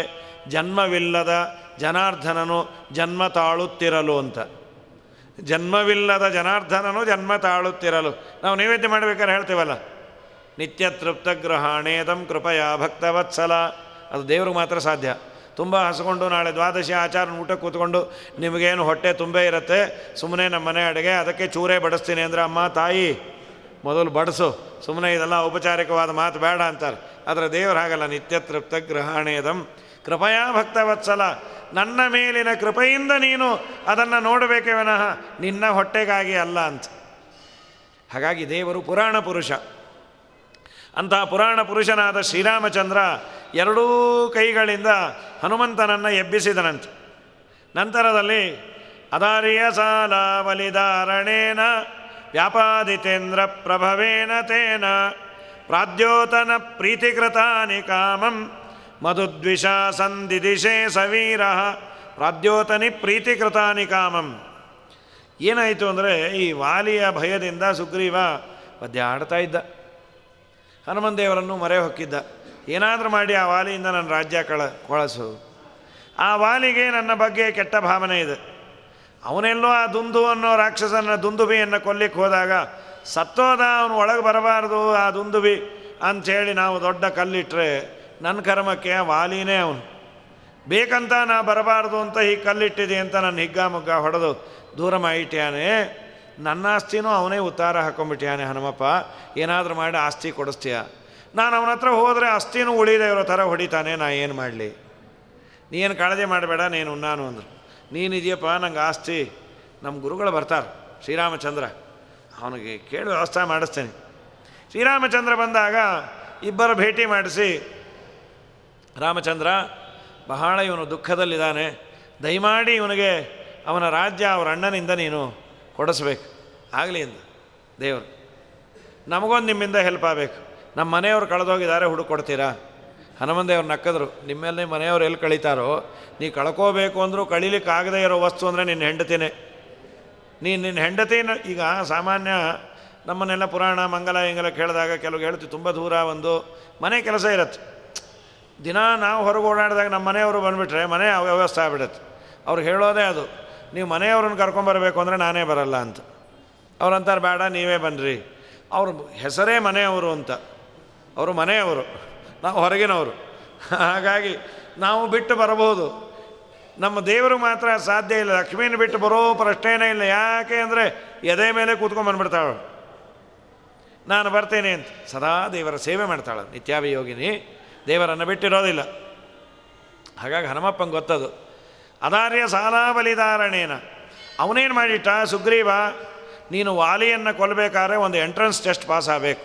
ಜನ್ಮವಿಲ್ಲದ ಜನಾರ್ದನನು ಜನ್ಮ ತಾಳುತ್ತಿರಲು ಅಂತ. ಜನ್ಮವಿಲ್ಲದ ಜನಾರ್ದನನು ಜನ್ಮ ತಾಳುತ್ತಿರಲು. ನಾವು ನೈವೇದ್ಯ ಮಾಡಬೇಕಾದ್ರೆ ಹೇಳ್ತೀವಲ್ಲ, ನಿತ್ಯ ತೃಪ್ತ ಗೃಹಾಣೇದಂ ಕೃಪಯಾ ಭಕ್ತವತ್ಸಲ, ಅದು ದೇವ್ರಿಗೆ ಮಾತ್ರ ಸಾಧ್ಯ. ತುಂಬ ಹಸ್ಕೊಂಡು ನಾಳೆ ದ್ವಾದಶಿ ಆಚಾರ ಊಟಕ್ಕೆ ಕೂತ್ಕೊಂಡು ನಿಮಗೇನು ಹೊಟ್ಟೆ ತುಂಬೇ ಇರುತ್ತೆ, ಸುಮ್ಮನೆ ನಮ್ಮ ಮನೆ ಅಡುಗೆ ಅದಕ್ಕೆ ಚೂರೇ ಬಡಿಸ್ತೀನಿ ಅಂದರೆ, ಅಮ್ಮ ತಾಯಿ ಮೊದಲು ಬಡಿಸು, ಸುಮ್ಮನೆ ಇದೆಲ್ಲ ಔಪಚಾರಿಕವಾದ ಮಾತು ಬೇಡ ಅಂತಾರೆ. ಆದರೆ ದೇವರು ಹಾಗಲ್ಲ, ನಿತ್ಯ ತೃಪ್ತ ಗೃಹಾಣೇದಂ ಕೃಪಯಾ ಭಕ್ತವತ್ಸಲ, ನನ್ನ ಮೇಲಿನ ಕೃಪೆಯಿಂದ ನೀನು ಅದನ್ನು ನೋಡಬೇಕೇ ವಿನಃ ನಿನ್ನ ಹೊಟ್ಟೆಗಾಗಿ ಅಲ್ಲ ಅಂತ. ಹಾಗಾಗಿ ದೇವರು ಪುರಾಣ ಪುರುಷ. ಅಂತಹ ಪುರಾಣ ಪುರುಷನಾದ ಶ್ರೀರಾಮಚಂದ್ರ ಎರಡೂ ಕೈಗಳಿಂದ ಹನುಮಂತನನ್ನು ಎಬ್ಬಿಸಿದನಂತೆ. ನಂತರದಲ್ಲಿ ಅದಾರಿಯ ಸಾಲ ಬಲಿದಾರಣೇನ ವ್ಯಾಪಾದಿತೇಂದ್ರ ಪ್ರಭವೇನ ತೇನ ಪ್ರಾದ್ಯೋತನ ಪ್ರೀತಿಕೃತಾನಿ ಕಾಮಂ ಮಧುದ್ವಿಷ ಸಂದಿದಿಶೇ ಸವೀರ ಪ್ರಾದ್ಯೋತನಿ ಪ್ರೀತಿಕೃತಾನಿ ಕಾಮಂ. ಏನಾಯಿತು ಅಂದರೆ, ಈ ವಾಲಿಯ ಭಯದಿಂದ ಸುಗ್ರೀವ ಪದ್ಯ ಆಡ್ತಾ ಇದ್ದ, ಹನುಮಂತ ದೇವರನ್ನು ಮೊರೆ ಹೊಕ್ಕಿದ್ದ, ಏನಾದರೂ ಮಾಡಿ ಆ ವಾಲಿಯಿಂದ ನನ್ನ ರಾಜ್ಯ ಕೊಳಸು. ಆ ವಾಲಿಗೆ ನನ್ನ ಬಗ್ಗೆ ಕೆಟ್ಟ ಭಾವನೆ ಇದೆ. ಅವನೆಲ್ಲೋ ಆ ದುಂದು ಅನ್ನೋ ರಾಕ್ಷಸನ ದುಂದುಬಿಯನ್ನು ಕೊಲ್ಲಿಕ್ಕೆ ಹೋದಾಗ ಸತ್ತೋದ, ಅವನು ಒಳಗೆ ಬರಬಾರ್ದು ಆ ದುಂದುಬಿ ಅಂಥೇಳಿ ನಾವು ದೊಡ್ಡ ಕಲ್ಲಿಟ್ಟರೆ ನನ್ನ ಕರ್ಮಕ್ಕೆ ವಾಲಿನೇ ಅವನು. ಬೇಕಂತ ನಾ ಬರಬಾರ್ದು ಅಂತ ಹೀಗೆ ಕಲ್ಲಿಟ್ಟಿದೆ ಅಂತ ನನ್ನ ಹಿಗ್ಗಾಮುಗ್ಗ ಹೊಡೆದು ದೂರ ಮಾಡಿಟ್ಯಾನೆ. ನನ್ನ ಆಸ್ತಿನೂ ಅವನೇ ಉತ್ತಾರ ಹಾಕೊಂಡ್ಬಿಟ್ಯಾನೆ. ಹನುಮಪ್ಪ, ಏನಾದರೂ ಮಾಡಿ ಆಸ್ತಿ ಕೊಡಿಸ್ತೀಯ? ನಾನು ಅವನ ಹತ್ರ ಹೋದರೆ ಆಸ್ತಿನೂ ಉಳಿದೇ ಇರೋ ಥರ ಹೊಡಿತಾನೆ, ನಾ ಏನು ಮಾಡಲಿ? ನೀನು ಕಾಳಜಿ ಮಾಡಬೇಡ, ನೀನು ನಾನು ಅಂದರು. ನೀನಿದೆಯಪ್ಪ, ನಂಗೆ ಆಸ್ತಿ ನಮ್ಮ ಗುರುಗಳು ಬರ್ತಾರೆ ಶ್ರೀರಾಮಚಂದ್ರ, ಅವನಿಗೆ ಕೇಳಿ ವ್ಯವಸ್ಥೆ ಮಾಡಿಸ್ತೇನೆ. ಶ್ರೀರಾಮಚಂದ್ರ ಬಂದಾಗ ಇಬ್ಬರು ಭೇಟಿ ಮಾಡಿಸಿ, ರಾಮಚಂದ್ರ ಬಹಳ ಇವನು ದುಃಖದಲ್ಲಿದ್ದಾನೆ, ದಯಮಾಡಿ ಇವನಿಗೆ ಅವನ ರಾಜ್ಯ ಅವರ ಅಣ್ಣನಿಂದ ನೀನು ಕೊಡಿಸ್ಬೇಕು. ಆಗಲಿ ಅಂದ ದೇವರು. ನಮಗೊಂದು ನಿಮ್ಮಿಂದ ಹೆಲ್ಪ್ ಆಗಬೇಕು, ನಮ್ಮ ಮನೆಯವ್ರು ಕಳೆದೋಗಿದ್ದಾರೆ, ಹುಡುಕೊಡ್ತೀರಾ? ಹನುಮಂದೇವ್ರು ನಕ್ಕಿದ್ರು, ನಿಮ್ಮೆಲ್ಲ ಮನೆಯವ್ರು ಎಲ್ಲಿ ಕಳೀತಾರೋ, ನೀ ಕಳ್ಕೋಬೇಕು ಅಂದರೂ ಕಳೀಲಿಕ್ಕೆ ಆಗದೇ ಇರೋ ವಸ್ತು ಅಂದರೆ ನಿನ್ನ ಹೆಂಡತಿನೇ. ನಿನ್ನ ಹೆಂಡತಿನ ಈಗ ಸಾಮಾನ್ಯ ನಮ್ಮನ್ನೆಲ್ಲ ಪುರಾಣ ಮಂಗಲ ಹಿಂಗೆಲ್ಲ ಕೇಳಿದಾಗ ಕೆಲವು ಹೇಳ್ತೀವಿ, ತುಂಬ ದೂರ ಒಂದು ಮನೆ ಕೆಲಸ ಇರುತ್ತೆ, ದಿನ ನಾವು ಹೊರಗೆ ಓಡಾಡಿದಾಗ ನಮ್ಮ ಮನೆಯವರು ಬಂದುಬಿಟ್ರೆ ಮನೆ ಅವ್ಯವಸ್ಥೆ ಆಗ್ಬಿಡುತ್ತೆ. ಅವ್ರು ಹೇಳೋದೇ ಅದು, ನೀವು ಮನೆಯವ್ರನ್ನ ಕರ್ಕೊಂಬರ್ಬೇಕು ಅಂದರೆ ನಾನೇ ಬರಲ್ಲ ಅಂತ. ಅವ್ರಂತಾರೆ, ಬೇಡ ನೀವೇ ಬನ್ನಿರಿ. ಅವ್ರ ಹೆಸರೇ ಮನೆಯವರು ಅಂತ, ಅವರು ಮನೆಯವರು, ನಾವು ಹೊರಗಿನವರು. ಹಾಗಾಗಿ ನಾವು ಬಿಟ್ಟು ಬರಬಹುದು, ನಮ್ಮ ದೇವರು ಮಾತ್ರ ಸಾಧ್ಯ ಇಲ್ಲ. ಲಕ್ಷ್ಮೀನ ಬಿಟ್ಟು ಬರೋ ಪ್ರಶ್ನೆಯೇ ಇಲ್ಲ. ಯಾಕೆ ಅಂದರೆ ಎದೆ ಮೇಲೆ ಕೂತ್ಕೊಂಡ್ಬಂದ್ಬಿಡ್ತಾಳು, ನಾನು ಬರ್ತೇನೆ ಅಂತ. ಸದಾ ದೇವರ ಸೇವೆ ಮಾಡ್ತಾಳೆ, ನಿತ್ಯಾಭಿಯೋಗಿನಿ, ದೇವರನ್ನು ಬಿಟ್ಟಿರೋದಿಲ್ಲ. ಹಾಗಾಗಿ ಹನುಮಪ್ಪಂಗೆ ಗೊತ್ತದು. ಅದಾರ್ಯ ಸಾಲ ಬಲಿದಾರಣೇನ, ಅವನೇನು ಮಾಡಿಟ್ಟ ಸುಗ್ರೀವ, ನೀನು ವಾಲಿಯನ್ನು ಕೊಲ್ಲಬೇಕಾದ್ರೆ ಒಂದು ಎಂಟ್ರೆನ್ಸ್ ಟೆಸ್ಟ್ ಪಾಸ್ ಆಗಬೇಕು.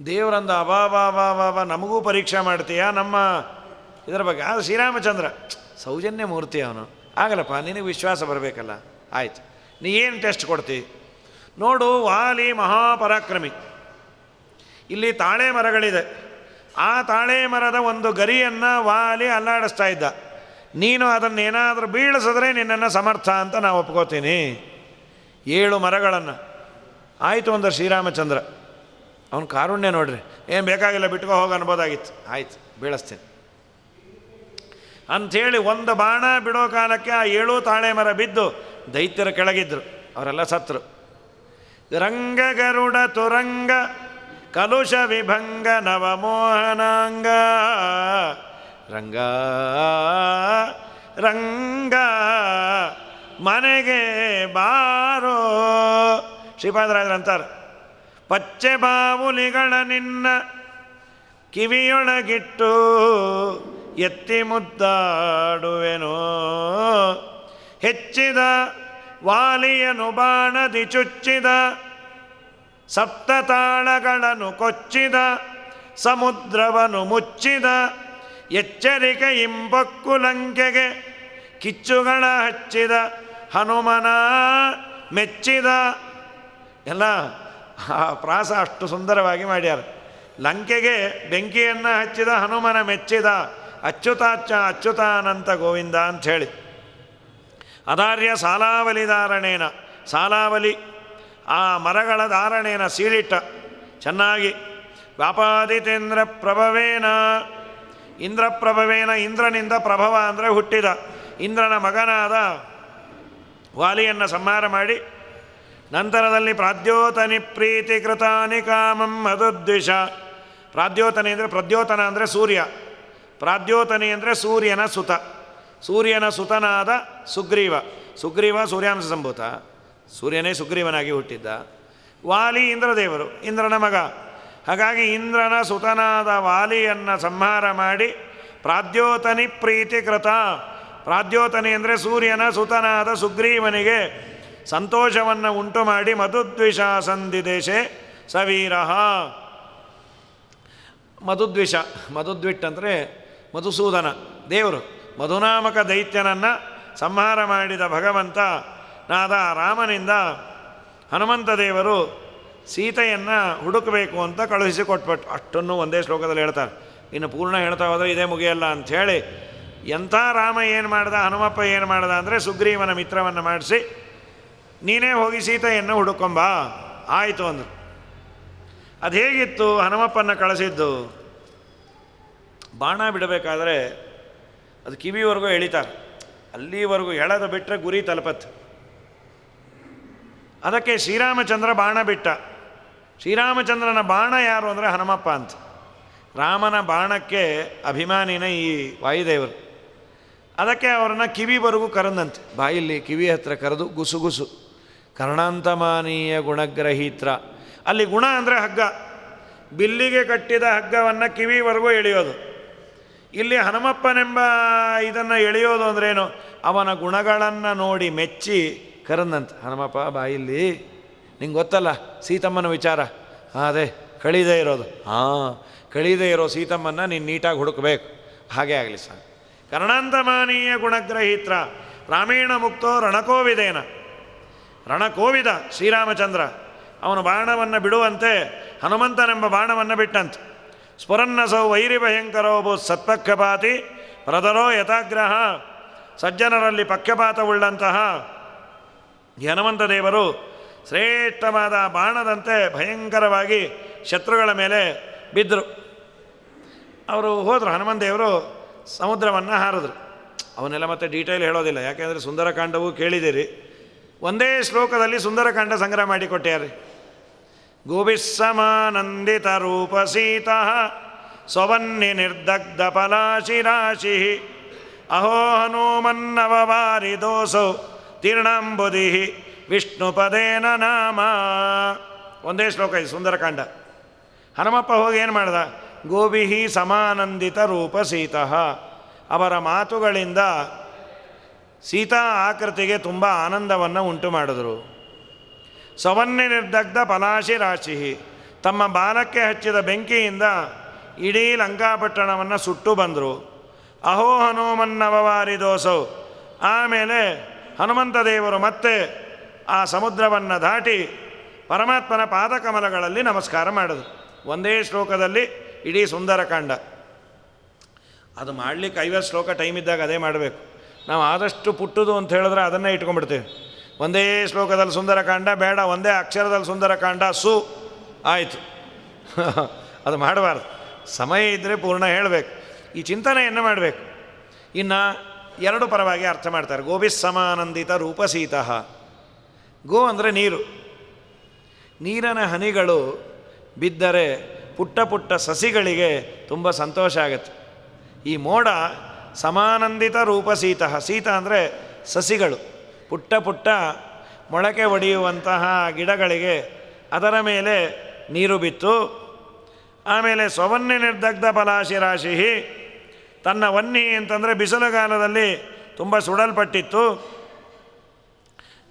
ದೇವರಂದ ಅಬಾಬಾಬಾಬಾ ನಮಗೂ ಪರೀಕ್ಷೆ ಮಾಡ್ತೀಯಾ ನಮ್ಮ ಇದರ ಬಗ್ಗೆ? ಅದು ಶ್ರೀರಾಮಚಂದ್ರ ಸೌಜನ್ಯ ಮೂರ್ತಿ ಅವನು. ಆಗಲ್ಲಪ್ಪ, ನಿನಗೆ ವಿಶ್ವಾಸ ಬರಬೇಕಲ್ಲ. ಆಯ್ತು, ನೀ ಏನು ಟೆಸ್ಟ್ ಕೊಡ್ತಿ ನೋಡು. ವಾಲಿ ಮಹಾಪರಾಕ್ರಮಿ. ಇಲ್ಲಿ ತಾಳೆ ಮರಗಳಿದೆ, ಆ ತಾಳೆ ಮರದ ಒಂದು ಗರಿಯನ್ನು ವಾಲಿ ಅಲ್ಲಾಡಿಸ್ತಾ ಇದ್ದ. ನೀನು ಅದನ್ನೇನಾದರೂ ಬೀಳಿಸಿದ್ರೆ ನಿನ್ನನ್ನು ಸಮರ್ಥ ಅಂತ ನಾನು ಒಪ್ಕೋತೀನಿ. 7 ಮರಗಳನ್ನು ಆಯಿತು ಅಂದ್ರೆ ಶ್ರೀರಾಮಚಂದ್ರ ಅವನ ಕಾರುಣ್ಯ ನೋಡ್ರಿ, ಏನು ಬೇಕಾಗಿಲ್ಲ ಬಿಟ್ಕೋ ಹೋಗಿ ಅನ್ಬೋದಾಗಿತ್ತು. ಆಯ್ತು ಬೀಳಿಸ್ತೇನೆ ಅಂಥೇಳಿ ಒಂದು ಬಾಣ ಬಿಡೋ ಕಾಲಕ್ಕೆ ಆ 7 ತಾಳೆ ಮರ ಬಿದ್ದು ದೈತ್ಯರ ಕೆಳಗಿದ್ರು, ಅವರೆಲ್ಲ ಸತ್ರು. ರಂಗ ಗರುಡ ತುರಂಗ ಕಲುಷ ವಿಭಂಗ ನವಮೋಹನಾಂಗ ರಂಗ ರಂಗ ಮನೆಗೆ ಬಾರೋ. ಶ್ರೀಪಾದರಾಜರಂತಾರೆ, ಪಚ್ಚೆ ಬಾವುಲಿಗಳ ನಿನ್ನ ಕಿವಿಯೊಳಗಿಟ್ಟು ಎತ್ತಿ ಮುದ್ದಾಡುವೆನೋ, ಹೆಚ್ಚಿದ ವಾಲಿಯನು ಬಾಣದಿ ಚುಚ್ಚಿದ ಸಪ್ತತಾಳಗಳನ್ನು ಕೊಚ್ಚಿದ ಸಮುದ್ರವನ್ನು ಮುಚ್ಚಿದ ಎಚ್ಚರಿಕೆ ಇಂಬಕ್ಕು ಲಂಕೆಗೆ ಕಿಚ್ಚುಗಳ ಹಚ್ಚಿದ ಹನುಮನ ಮೆಚ್ಚಿದ. ಎಲ್ಲ ಆ ಪ್ರಾಸ ಅಷ್ಟು ಸುಂದರವಾಗಿ ಮಾಡ್ಯಾರ. ಲಂಕೆಗೆ ಬೆಂಕಿಯನ್ನು ಹಚ್ಚಿದ ಹನುಮನ ಮೆಚ್ಚಿದ ಅಚ್ಯುತಾಚ್ಯ ಅಚ್ಯುತಾನಂತ ಗೋವಿಂದ ಅಂಥೇಳಿ. ಅದಾರ್ಯ ಸಾಲಾವಲಿ ಧಾರಣೇನ, ಸಾಲಾವಲಿ ಆ ಮರಗಳ ಧಾರಣೇನ ಸೀಳಿಟ್ಟ ಚೆನ್ನಾಗಿ. ವ್ಯಾಪಾದಿತೇಂದ್ರ ಪ್ರಭವೇನ, ಇಂದ್ರಪ್ರಭವೇನ, ಇಂದ್ರನಿಂದ ಪ್ರಭವ ಅಂದರೆ ಹುಟ್ಟಿದ ಇಂದ್ರನ ಮಗನಾದ ವಾಲಿಯನ್ನು ಸಂಹಾರ ಮಾಡಿ ನಂತರದಲ್ಲಿ ಪ್ರಾದ್ಯೋತನಿ ಪ್ರೀತಿ ಕೃತಾನಿ ಕಾಮಂ ಮಧುದ್ವಿಷ. ಪ್ರಾದ್ಯೋತನಿ ಅಂದರೆ ಪ್ರದ್ಯೋತನ ಅಂದರೆ ಸೂರ್ಯ, ಪ್ರಾದ್ಯೋತನಿ ಅಂದರೆ ಸೂರ್ಯನ ಸುತ, ಸೂರ್ಯನ ಸುತನಾದ ಸುಗ್ರೀವ. ಸುಗ್ರೀವ ಸೂರ್ಯಾಂಶ ಸಂಭೂತ, ಸೂರ್ಯನೇ ಸುಗ್ರೀವನಾಗಿ ಹುಟ್ಟಿದ್ದ. ವಾಲಿ ಇಂದ್ರದೇವರು, ಇಂದ್ರನ ಮಗ. ಹಾಗಾಗಿ ಇಂದ್ರನ ಸುತನಾದ ವಾಲಿಯನ್ನು ಸಂಹಾರ ಮಾಡಿ ಪ್ರಾದ್ಯೋತನಿ ಪ್ರೀತಿ ಕೃತ. ಪ್ರಾದ್ಯೋತನಿ ಅಂದರೆ ಸೂರ್ಯನ ಸುತನಾದ ಸುಗ್ರೀವನಿಗೆ ಸಂತೋಷವನ್ನು ಉಂಟು ಮಾಡಿ ಮಧುದ್ವಿಷ ಸಂಧಿದೇಶೆ ಸವೀರಃ. ಮಧುದ್ವಿಷ, ಮಧುದ್ವಿಟ್ ಅಂದರೆ ಮಧುಸೂದನ ದೇವರು, ಮಧುನಾಮಕ ದೈತ್ಯನನ್ನು ಸಂಹಾರ ಮಾಡಿದ ಭಗವಂತ ನಾದ ರಾಮನಿಂದ ಹನುಮಂತ ದೇವರು ಸೀತೆಯನ್ನು ಹುಡುಕಬೇಕು ಅಂತ ಕಳುಹಿಸಿಕೊಟ್ಬಿಟ್ಟು ಅಷ್ಟನ್ನು ಒಂದೇ ಶ್ಲೋಕದಲ್ಲಿ ಹೇಳ್ತಾರೆ. ಇನ್ನು ಪೂರ್ಣ ಹೇಳ್ತಾ ಹೋದರೆ ಇದೇ ಮುಗಿಯಲ್ಲ ಅಂಥೇಳಿ ಎಂಥ ರಾಮ ಏನು ಮಾಡ್ದ, ಹನುಮಪ್ಪ ಏನು ಮಾಡ್ದ ಅಂದರೆ ಸುಗ್ರೀವನ ಮಿತ್ರವನ್ನು ಮಾಡಿಸಿ ನೀನೇ ಹೋಗಿ ಸೀತೆಯನ್ನು ಹುಡುಕೊಂಬ ಆಯಿತು ಅಂದರು. ಅದು ಹೇಗಿತ್ತು ಹನುಮಪ್ಪನ ಕಳಿಸಿದ್ದು? ಬಾಣ ಬಿಡಬೇಕಾದ್ರೆ ಅದು ಕಿವಿವರೆಗೂ ಎಳಿತಾರೆ, ಅಲ್ಲಿವರೆಗೂ ಎಳೆದು ಬಿಟ್ಟರೆ ಗುರಿ ತಲುಪತ್ತೆ. ಅದಕ್ಕೆ ಶ್ರೀರಾಮಚಂದ್ರ ಬಾಣ ಬಿಟ್ಟ. ಶ್ರೀರಾಮಚಂದ್ರನ ಬಾಣ ಯಾರು ಅಂದರೆ ಹನುಮಪ್ಪ ಅಂತ. ರಾಮನ ಬಾಣಕ್ಕೆ ಅಭಿಮಾನಿನ ಈ ವಾಯುದೇವರು. ಅದಕ್ಕೆ ಅವರನ್ನು ಕಿವಿವರೆಗೂ ಕರೆದಂತೆ, ಬಾಯಲ್ಲಿ ಕಿವಿ ಹತ್ರ ಕರೆದು ಗುಸುಗುಸು ಕರ್ಣಾಂತಮಾನೀಯ ಗುಣಗ್ರಹೀತ್ರ. ಅಲ್ಲಿ ಗುಣ ಅಂದರೆ ಹಗ್ಗ, ಬಿಲ್ಲಿಗೆ ಕಟ್ಟಿದ ಹಗ್ಗವನ್ನು ಕಿವಿವರೆಗೂ ಎಳೆಯೋದು. ಇಲ್ಲಿ ಹನುಮಪ್ಪನೆಂಬ ಇದನ್ನು ಎಳೆಯೋದು ಅಂದ್ರೇನು, ಅವನ ಗುಣಗಳನ್ನು ನೋಡಿ ಮೆಚ್ಚಿ ಕರೆದಂತೆ. ಹನುಮಪ್ಪ ಬಾಯಿಲ್ಲಿ ನಿಂಗೆ ಗೊತ್ತಲ್ಲ ಸೀತಮ್ಮನ ವಿಚಾರ, ಅದೇ ಕಳೀದೇ ಇರೋದು, ಕಳೀದೇ ಇರೋ ಸೀತಮ್ಮನ ನೀನು ನೀಟಾಗಿ ಹುಡುಕಬೇಕು, ಹಾಗೇ ಆಗಲಿ ಸರ್. ಕರ್ಣಾಂತಮಾನೀಯ ಗುಣಗ್ರಹೀತ್ರ ರಾಮೇಣ ಮುಕ್ತೋ ರಣಕೋವಿದೇನ. ರಣಕೋವಿದ ಶ್ರೀರಾಮಚಂದ್ರ ಅವನು ಬಾಣವನ್ನು ಬಿಡುವಂತೆ ಹನುಮಂತನೆಂಬ ಬಾಣವನ್ನು ಬಿಟ್ಟಂತೆ. ಸ್ಫುರನ್ನಸೌ ವೈರಿ ಭಯಂಕರೋಭೂ ಸತ್ಪಕ್ಷಪಾತಿ ಪ್ರದರೋ ಯಥಾಗ್ರಹ. ಸಜ್ಜನರಲ್ಲಿ ಪಕ್ಷಪಾತವುಳ್ಳಂತಹ ಹನುಮಂತ ದೇವರು ಶ್ರೇಷ್ಠವಾದ ಬಾಣದಂತೆ ಭಯಂಕರವಾಗಿ ಶತ್ರುಗಳ ಮೇಲೆ ಬಿದ್ದರು. ಅವರು ಹೋದರು, ಹನುಮಂತ ದೇವರು ಸಮುದ್ರವನ್ನು ಹಾರಿದ್ರು. ಅವನ್ನೆಲ್ಲ ಮತ್ತೆ ಡೀಟೇಲ್ ಹೇಳೋದಿಲ್ಲ, ಯಾಕೆಂದರೆ ಸುಂದರಕಾಂಡವೂ ಕೇಳಿದ್ದೀರಿ. ಒಂದೇ ಶ್ಲೋಕದಲ್ಲಿ ಸುಂದರಕಾಂಡ ಸಂಗ್ರಹ ಮಾಡಿಕೊಟ್ಟ್ಯಾರೆ. ಗೋಭಿಸ್ಸಮಾನಂದಿತ ರೂಪ ಸೀತಾ ಸ್ವವನ್ನಿ ನಿರ್ದಗ್ಧ ಫಲಾಶಿರಾಶಿ ಅಹೋ ಹನುಮನ್ನವವಾರಿ ದೋಸೌ ತೀರ್ಣಾಂಬುದಿ ವಿಷ್ಣುಪದೇನ ನಾಮ. ಒಂದೇ ಶ್ಲೋಕ ಇದು ಸುಂದರಕಾಂಡ. ಹನುಮಪ್ಪ ಹೋಗಿ ಏನು ಮಾಡ್ದ? ಗೋಭಿಹಿ ಸಮಾನಂದಿತ ರೂಪ ಸೀತಃ. ಅವರ ಮಾತುಗಳಿಂದ ಸೀತಾ ಆಕೃತಿಗೆ ತುಂಬ ಆನಂದವನ್ನು ಉಂಟು ಮಾಡಿದರು. ಸ್ವವನ್ನಿ ನಿರ್ದಗ್ಧ ಫಲಾಶಿ ರಾಶಿ. ತಮ್ಮ ಬಾಲಕ್ಕೆ ಹಚ್ಚಿದ ಬೆಂಕಿಯಿಂದ ಇಡೀ ಲಂಕಾಪಟ್ಟಣವನ್ನು ಸುಟ್ಟು ಬಂದರು. ಅಹೋ ಹನುಮನ್ನವವಾರಿ ದೋಸೌ. ಆಮೇಲೆ ಹನುಮಂತ ದೇವರು ಮತ್ತೆ ಆ ಸಮುದ್ರವನ್ನು ದಾಟಿ ಪರಮಾತ್ಮನ ಪಾದಕಮಲಗಳಲ್ಲಿ ನಮಸ್ಕಾರ ಮಾಡಿದರು. ಒಂದೇ ಶ್ಲೋಕದಲ್ಲಿ ಇಡೀ ಸುಂದರಕಾಂಡ. ಅದು ಮಾಡಲಿಕ್ಕೆ 50 ಶ್ಲೋಕ ಟೈಮ್ ಇದ್ದಾಗ ಅದೇ ಮಾಡಬೇಕು. ನಾವು ಆದಷ್ಟು ಪುಟ್ಟದು ಅಂತ ಹೇಳಿದ್ರೆ ಅದನ್ನೇ ಇಟ್ಕೊಂಡ್ಬಿಡ್ತೀವಿ. ಒಂದೇ ಶ್ಲೋಕದಲ್ಲಿ ಸುಂದರಕಾಂಡ ಬೇಡ, ಒಂದೇ ಅಕ್ಷರದಲ್ಲಿ ಸುಂದರಕಾಂಡ ಸು ಆಯಿತು. ಅದು ಮಾಡಬಾರ್ದು. ಸಮಯ ಇದ್ದರೆ ಪೂರ್ಣ ಹೇಳಬೇಕು. ಈ ಚಿಂತನೆಯನ್ನು ಮಾಡಬೇಕು. ಇನ್ನು 2 ಪರವಾಗಿ ಅರ್ಥ ಮಾಡ್ತಾರೆ. ಗೋಭಿಸ್ಸಮಾನಂದಿತ ರೂಪಸೀತಃ. ಗೋ ಅಂದರೆ ನೀರು. ನೀರಿನ ಹನಿಗಳು ಬಿದ್ದರೆ ಪುಟ್ಟ ಪುಟ್ಟ ಸಸಿಗಳಿಗೆ ತುಂಬ ಸಂತೋಷ ಆಗುತ್ತೆ. ಈ ಮೋಡ ಸಮಾನಂದಿತ ರೂಪಸೀತಃ. ಸೀತ ಅಂದರೆ ಸಸಿಗಳು, ಪುಟ್ಟ ಪುಟ್ಟ ಮೊಳಕೆ ಒಡೆಯುವಂತಹ ಗಿಡಗಳಿಗೆ ಅದರ ಮೇಲೆ ನೀರು ಬಿತ್ತು. ಆಮೇಲೆ ಸ್ವವನ್ನಿ ನಿರ್ದಗ್ಧ ಫಲಾಶಿರಾಶಿ. ತನ್ನ ವನ್ನಿ ಅಂತಂದರೆ ಬಿಸಿಲುಗಾಲದಲ್ಲಿ ತುಂಬ ಸುಡಲ್ಪಟ್ಟಿತ್ತು.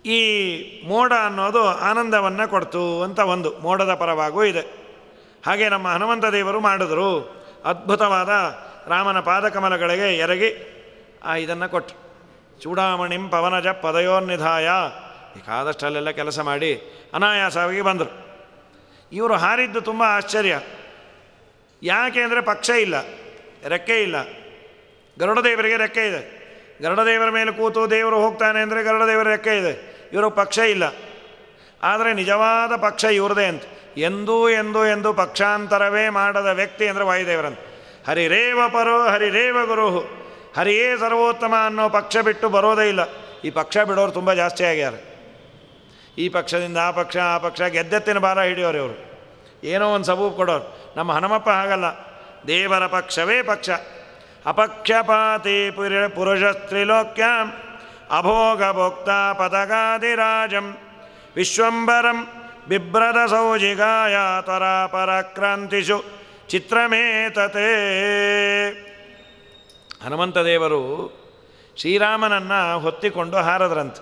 ಈ ಮೋಡ ಅನ್ನೋದು ಆನಂದವನ್ನು ಕೊಡ್ತು ಅಂತ ಒಂದು ಮೋಡದ ಪರವಾಗೂ ಇದೆ. ಹಾಗೆ ನಮ್ಮ ಹನುಮಂತ ದೇವರು ಮಾಡಿದ್ರು. ಅದ್ಭುತವಾದ ರಾಮನ ಪಾದಕಮಲಗಳಿಗೆ ಎರಗಿ ಇದನ್ನು ಕೊಟ್ಟರು. ಚೂಡಾಮಣಿಂ ಪವನಜ ಪದಯೋನ್ನಿಧಾಯ. ಬೇಕಾದಷ್ಟಲ್ಲೆಲ್ಲ ಕೆಲಸ ಮಾಡಿ ಅನಾಯಾಸವಾಗಿ ಬಂದರು. ಇವರು ಹಾರಿದ್ದು ತುಂಬ ಆಶ್ಚರ್ಯ. ಯಾಕೆ ಅಂದರೆ ಪಕ್ಷ ಇಲ್ಲ, ರೆಕ್ಕೆ ಇಲ್ಲ. ಗರುಡದೇವರಿಗೆ ರೆಕ್ಕೆ ಇದೆ. ಗರುಡದೇವರ ಮೇಲೆ ಕೂತು ದೇವರು ಹೋಗ್ತಾನೆ ಅಂದರೆ ಗರುಡದೇವರ ರೆಕ್ಕೆ ಇದೆ. ಇವರು ಪಕ್ಷ ಇಲ್ಲ. ಆದರೆ ನಿಜವಾದ ಪಕ್ಷ ಇವ್ರದೇ ಅಂತ. ಎಂದೂ ಪಕ್ಷಾಂತರವೇ ಮಾಡದ ವ್ಯಕ್ತಿ ಅಂದರೆ ವಾಯುದೇವರಂತ. ಹರಿರೇವ ಪರೋ ಹರಿರೇವ ಗುರು, ಹರಿಯೇ ಸರ್ವೋತ್ತಮ ಅನ್ನೋ ಪಕ್ಷ ಬಿಟ್ಟು ಬರೋದೇ ಇಲ್ಲ. ಈ ಪಕ್ಷ ಬಿಡೋರು ತುಂಬ ಜಾಸ್ತಿ ಆಗ್ಯಾರ. ಈ ಪಕ್ಷದಿಂದ ಆ ಪಕ್ಷ ಗೆದ್ದೆತ್ತಿನ ಭಾರ ಹಿಡಿಯೋರು ಇವರು. ಏನೋ ಒಂದು ಸಬೂಬು ಕೊಡೋರು. ನಮ್ಮ ಹನುಮಪ್ಪ ಹಾಗಲ್ಲ. ದೇವರ ಪಕ್ಷವೇ ಪಕ್ಷ. ಅಪಕ್ಷಪಾತಿ ಪುರುಷಸ್ತ್ರಿಲೋಕ್ಯಾಂ ಅಭೋಗ ಭೋಕ್ತ ಪದಗಾದಿರಾಜಂ ವಿಶ್ವಂಬರಂ ಬಿಭ್ರದ ಸೌಜಿಗಾಯ ತ್ವರಾ ಪರಾಕ್ರಾಂತಿಷು ಚಿತ್ರಮೇತತೆ. ಹನುಮಂತ ದೇವರು ಶ್ರೀರಾಮನನ್ನು ಹೊತ್ತಿಕೊಂಡು ಹಾರದ್ರಂತೆ.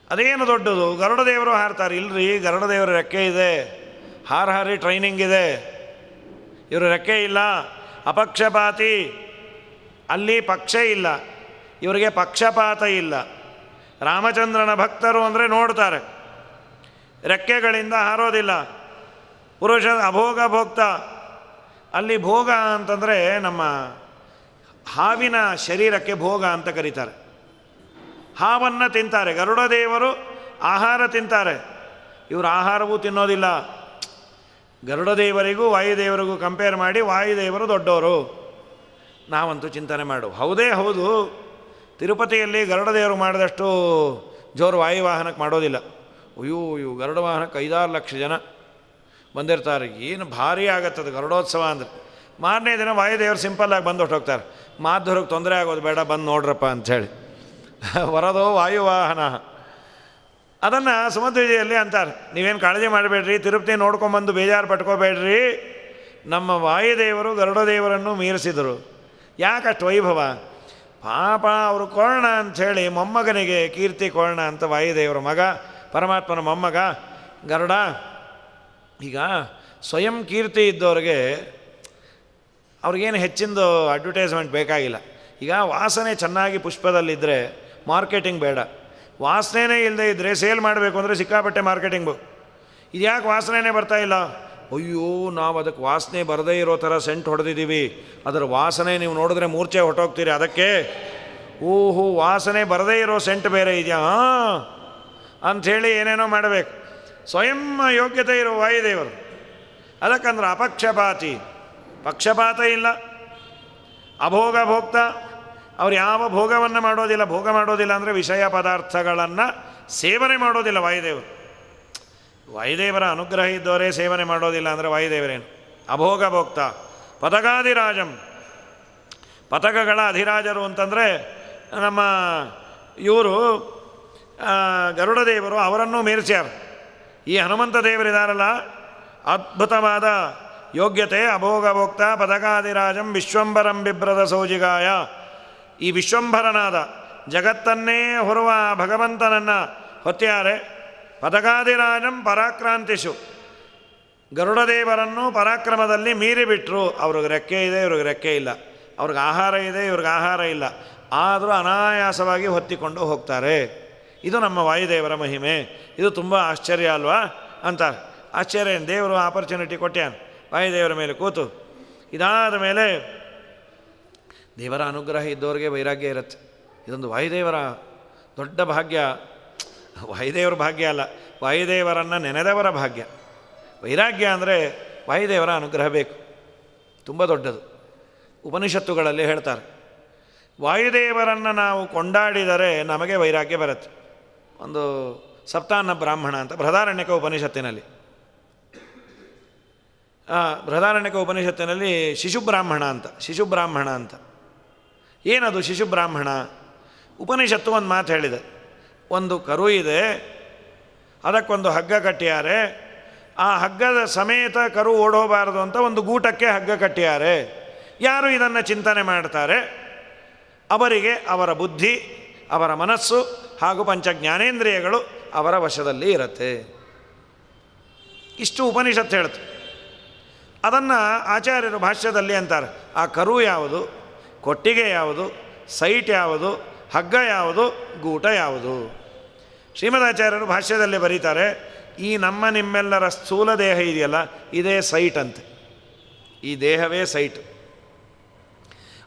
ಅದೇನು ದೊಡ್ಡದು, ಗರುಡದೇವರು ಹಾರ್ತಾರೆ. ಇಲ್ಲರಿ, ಗರುಡದೇವರ ರೆಕ್ಕೆ ಇದೆ, ಹಾರಿ ಟ್ರೈನಿಂಗ್ ಇದೆ. ಇವರು ರೆಕ್ಕೆ ಇಲ್ಲ. ಅಪಕ್ಷಪಾತಿ, ಅಲ್ಲಿ ಪಕ್ಷ ಇಲ್ಲ, ಇವರಿಗೆ ಪಕ್ಷಪಾತ ಇಲ್ಲ. ರಾಮಚಂದ್ರನ ಭಕ್ತರು ಅಂದರೆ ನೋಡ್ತಾರೆ, ರೆಕ್ಕೆಗಳಿಂದ ಹಾರೋದಿಲ್ಲ. ಪುರುಷ ಅಭೋಗ ಭೋಕ್ತ, ಅಲ್ಲಿ ಭೋಗ ಅಂತಂದರೆ ನಮ್ಮ ಹಾವಿನ ಶರೀರಕ್ಕೆ ಭೋಗ ಅಂತ ಕರೀತಾರೆ. ಹಾವನ್ನು ತಿಂತಾರೆ. ಗರುಡದೇವರು ಆಹಾರ ತಿಂತಾರೆ, ಇವರು ಆಹಾರವೂ ತಿನ್ನೋದಿಲ್ಲ. ಗರುಡದೇವರಿಗೂ ವಾಯುದೇವರಿಗೂ ಕಂಪೇರ್ ಮಾಡಿ ವಾಯುದೇವರು ದೊಡ್ಡವರು. ನಾವಂತೂ ಚಿಂತನೆ ಮಾಡು. ಹೌದೇ ಹೌದು, ತಿರುಪತಿಯಲ್ಲಿ ಗರುಡದೇವರು ಮಾಡಿದಷ್ಟು ಜೋರು ವಾಯುವಾಹನಕ್ಕೆ ಮಾಡೋದಿಲ್ಲ. ಅಯ್ಯೋ ಗರುಡ ವಾಹನಕ್ಕೆ 5-6 ಲಕ್ಷ ಜನ ಬಂದಿರ್ತಾರೆ. ಏನು ಭಾರಿ ಆಗತ್ತದು ಗರುಡೋತ್ಸವ ಅಂದರೆ. ಮಾರನೇ ದಿನ ವಾಯುದೇವರು ಸಿಂಪಲ್ಲಾಗಿ ಬಂದು ಹೊಟ್ಟೋಗ್ತಾರೆ. ಮಾಧುರಿಗೆ ತೊಂದರೆ ಆಗೋದು ಬೇಡ, ಬಂದು ನೋಡ್ರಪ್ಪ ಅಂಥೇಳಿ. ವರದೋ ವಾಯುವಾಹನ. ಅದನ್ನು ಸುಮಧ್ವಿಜಯಲ್ಲಿ ಅಂತಾರೆ, ನೀವೇನು ಕಾಳಜಿ ಮಾಡಬೇಡ್ರಿ, ತಿರುಪತಿ ನೋಡ್ಕೊಂಬಂದು ಬೇಜಾರು ಪಟ್ಕೋಬೇಡ್ರಿ. ನಮ್ಮ ವಾಯುದೇವರು ಗರುಡದೇವರನ್ನು ಮೀರಿಸಿದರು. ಯಾಕಷ್ಟು ವೈಭವ. ಪಾಪ ಅವರು ಕೋಣ ಅಂಥೇಳಿ ಮೊಮ್ಮಗನಿಗೆ ಕೀರ್ತಿ ಕೋಣ ಅಂತ ವಾಯುದೇವರ ಮಗ, ಪರಮಾತ್ಮನ ಮೊಮ್ಮಗ ಗರುಡ. ಈಗ ಸ್ವಯಂ ಕೀರ್ತಿ ಇದ್ದವ್ರಿಗೆ ಅವ್ರಿಗೇನು ಹೆಚ್ಚಿಂದು ಅಡ್ವರ್ಟೈಸ್ಮೆಂಟ್ ಬೇಕಾಗಿಲ್ಲ. ಈಗ ವಾಸನೆ ಚೆನ್ನಾಗಿ ಪುಷ್ಪದಲ್ಲಿದ್ದರೆ ಮಾರ್ಕೆಟಿಂಗ್ ಬೇಡ. ವಾಸನೆನೇ ಇಲ್ಲದೆ ಇದ್ದರೆ ಸೇಲ್ ಮಾಡಬೇಕು ಅಂದರೆ ಸಿಕ್ಕಾಪಟ್ಟೆ ಮಾರ್ಕೆಟಿಂಗು. ಇದು ಯಾಕೆ ವಾಸನೆನೇ ಬರ್ತಾಯಿಲ್ಲ? ಅಯ್ಯೋ, ನಾವು ಅದಕ್ಕೆ ವಾಸನೆ ಬರದೇ ಇರೋ ಥರ ಸೆಂಟ್ ಹೊಡೆದಿದ್ದೀವಿ, ಅದರ ವಾಸನೆ ನೀವು ನೋಡಿದ್ರೆ ಮೂರ್ಛೆ ಹೊಟ್ಟೋಗ್ತೀರಿ. ಅದಕ್ಕೆ ಓಹೋ, ವಾಸನೆ ಬರದೇ ಇರೋ ಸೆಂಟ್ ಬೇರೆ ಇದೆಯಾ ಅಂಥೇಳಿ ಏನೇನೋ ಮಾಡಬೇಕು. ಸ್ವಯಂ ಯೋಗ್ಯತೆ ಇರೋ ವಾಯುದೇವರು. ಅದಕ್ಕಂದ್ರೆ ಅಪಕ್ಷಪಾತಿ, ಪಕ್ಷಪಾತ ಇಲ್ಲ. ಅಭೋಗ ಭೋಕ್ತ, ಅವ್ರು ಯಾವ ಭೋಗವನ್ನು ಮಾಡೋದಿಲ್ಲ. ಭೋಗ ಮಾಡೋದಿಲ್ಲ ಅಂದರೆ ವಿಷಯ ಪದಾರ್ಥಗಳನ್ನು ಸೇವನೆ ಮಾಡೋದಿಲ್ಲ ವಾಯುದೇವರು. ವಾಯುದೇವರ ಅನುಗ್ರಹ ಇದ್ದವರೇ ಸೇವನೆ ಮಾಡೋದಿಲ್ಲ ಅಂದರೆ ವಾಯುದೇವರೇನು? ಅಭೋಗ ಭೋಕ್ತ ಪದಗಾದಿರಾಜಂ. ಪದಕಗಳ ಅಧಿರಾಜರು ಅಂತಂದರೆ ನಮ್ಮ ಇವರು ಗರುಡದೇವರು, ಅವರನ್ನೂ ಮೀರಿಸ್ಯಾರ. ಈ ಹನುಮಂತ ದೇವರಿದಾರಲ್ಲ, ಅದ್ಭುತವಾದ ಯೋಗ್ಯತೆ. ಅಭೋಗ ಭೋಕ್ತ ಪದಕಾದಿರಾಜಂ ವಿಶ್ವಂಬರಂ ಬಿಭ್ರದ ಸೌಜಿಗಾಯ. ಈ ವಿಶ್ವಂಭರನಾದ ಜಗತ್ತನ್ನೇ ಹೊರುವ ಭಗವಂತನನ್ನು ಹೊತ್ತ್ಯಾರೆ. ಪದಕಾದಿರಾಜಂ ಪರಾಕ್ರಾಂತಿಷು. ಗರುಡದೇವರನ್ನು ಪರಾಕ್ರಮದಲ್ಲಿ ಮೀರಿಬಿಟ್ರು. ಅವ್ರಿಗೆ ರೆಕ್ಕೆ ಇದೆ, ಇವ್ರಿಗೆ ರೆಕ್ಕೆ ಇಲ್ಲ. ಅವ್ರಿಗೆ ಆಹಾರ ಇದೆ, ಇವ್ರಿಗೆ ಆಹಾರ ಇಲ್ಲ. ಆದರೂ ಅನಾಯಾಸವಾಗಿ ಹೊತ್ತಿಕೊಂಡು ಹೋಗ್ತಾರೆ. ಇದು ನಮ್ಮ ವಾಯುದೇವರ ಮಹಿಮೆ. ಇದು ತುಂಬ ಆಶ್ಚರ್ಯ ಅಲ್ವಾ ಅಂತಾರೆ. ಆಶ್ಚರ್ಯ ಏನು? ದೇವರು ಆಪರ್ಚುನಿಟಿ ಕೊಟ್ಟ್ಯಾನ ವಾಯುದೇವರ ಮೇಲೆ ಕೂತು ಇದಾದ ಮೇಲೆ ದೇವರ ಅನುಗ್ರಹ ಇದ್ದವ್ರಿಗೆ ವೈರಾಗ್ಯ ಇರುತ್ತೆ. ಇದೊಂದು ವಾಯುದೇವರ ದೊಡ್ಡ ಭಾಗ್ಯ. ವಾಯುದೇವರ ಭಾಗ್ಯ ಅಲ್ಲ, ವಾಯುದೇವರನ್ನು ನೆನೆದವರ ಭಾಗ್ಯ. ವೈರಾಗ್ಯ ಅಂದರೆ ವಾಯುದೇವರ ಅನುಗ್ರಹ ಬೇಕು, ತುಂಬ ದೊಡ್ಡದು. ಉಪನಿಷತ್ತುಗಳಲ್ಲಿ ಹೇಳ್ತಾರೆ, ವಾಯುದೇವರನ್ನು ನಾವು ಕೊಂಡಾಡಿದರೆ ನಮಗೆ ವೈರಾಗ್ಯ ಬರುತ್ತೆ. ಒಂದು ಸಪ್ತಾನ್ನ ಬ್ರಾಹ್ಮಣ ಅಂತ ಬೃಹದಾರಣ್ಯಕ ಉಪನಿಷತ್ತಿನಲ್ಲಿ, ಬೃಹದಾರಣ್ಯಕ ಉಪನಿಷತ್ತಿನಲ್ಲಿ ಶಿಶುಬ್ರಾಹ್ಮಣ ಅಂತ. ಏನದು ಶಿಶುಬ್ರಾಹ್ಮಣ? ಉಪನಿಷತ್ತು ಒಂದು ಮಾತು ಹೇಳಿದೆ, ಒಂದು ಕರು ಇದೆ, ಅದಕ್ಕೊಂದು ಹಗ್ಗ ಕಟ್ಟಿಯಾರೆ, ಆ ಹಗ್ಗದ ಸಮೇತ ಕರು ಓಡೋಬಾರದು ಅಂತ ಒಂದು ಗೂಟಕ್ಕೆ ಹಗ್ಗ ಕಟ್ಟಿಯಾರೆ. ಯಾರು ಇದನ್ನು ಚಿಂತನೆ ಮಾಡ್ತಾರೆ ಅವರಿಗೆ ಅವರ ಬುದ್ಧಿ, ಅವರ ಮನಸ್ಸು ಹಾಗೂ ಪಂಚಜ್ಞಾನೇಂದ್ರಿಯಗಳು ಅವರ ವಶದಲ್ಲಿ ಇರುತ್ತೆ. ಇಷ್ಟು ಉಪನಿಷತ್ತು ಹೇಳ್ತು. ಅದನ್ನು ಆಚಾರ್ಯರು ಭಾಷ್ಯದಲ್ಲಿ ಅಂತಾರೆ, ಆ ಕರು ಯಾವುದು, ಕೊಟ್ಟಿಗೆ ಯಾವುದು, ಸೈಟ್ ಯಾವುದು, ಹಗ್ಗ ಯಾವುದು, ಗೂಟ ಯಾವುದು. ಶ್ರೀಮದಾಚಾರ್ಯರು ಭಾಷ್ಯದಲ್ಲಿ ಬರೀತಾರೆ, ಈ ನಮ್ಮ ನಿಮ್ಮೆಲ್ಲರ ಸ್ಥೂಲ ದೇಹ ಇದೆಯಲ್ಲ, ಇದೇ ಸೈಟ್ ಅಂತೆ. ಈ ದೇಹವೇ ಸೈಟ್.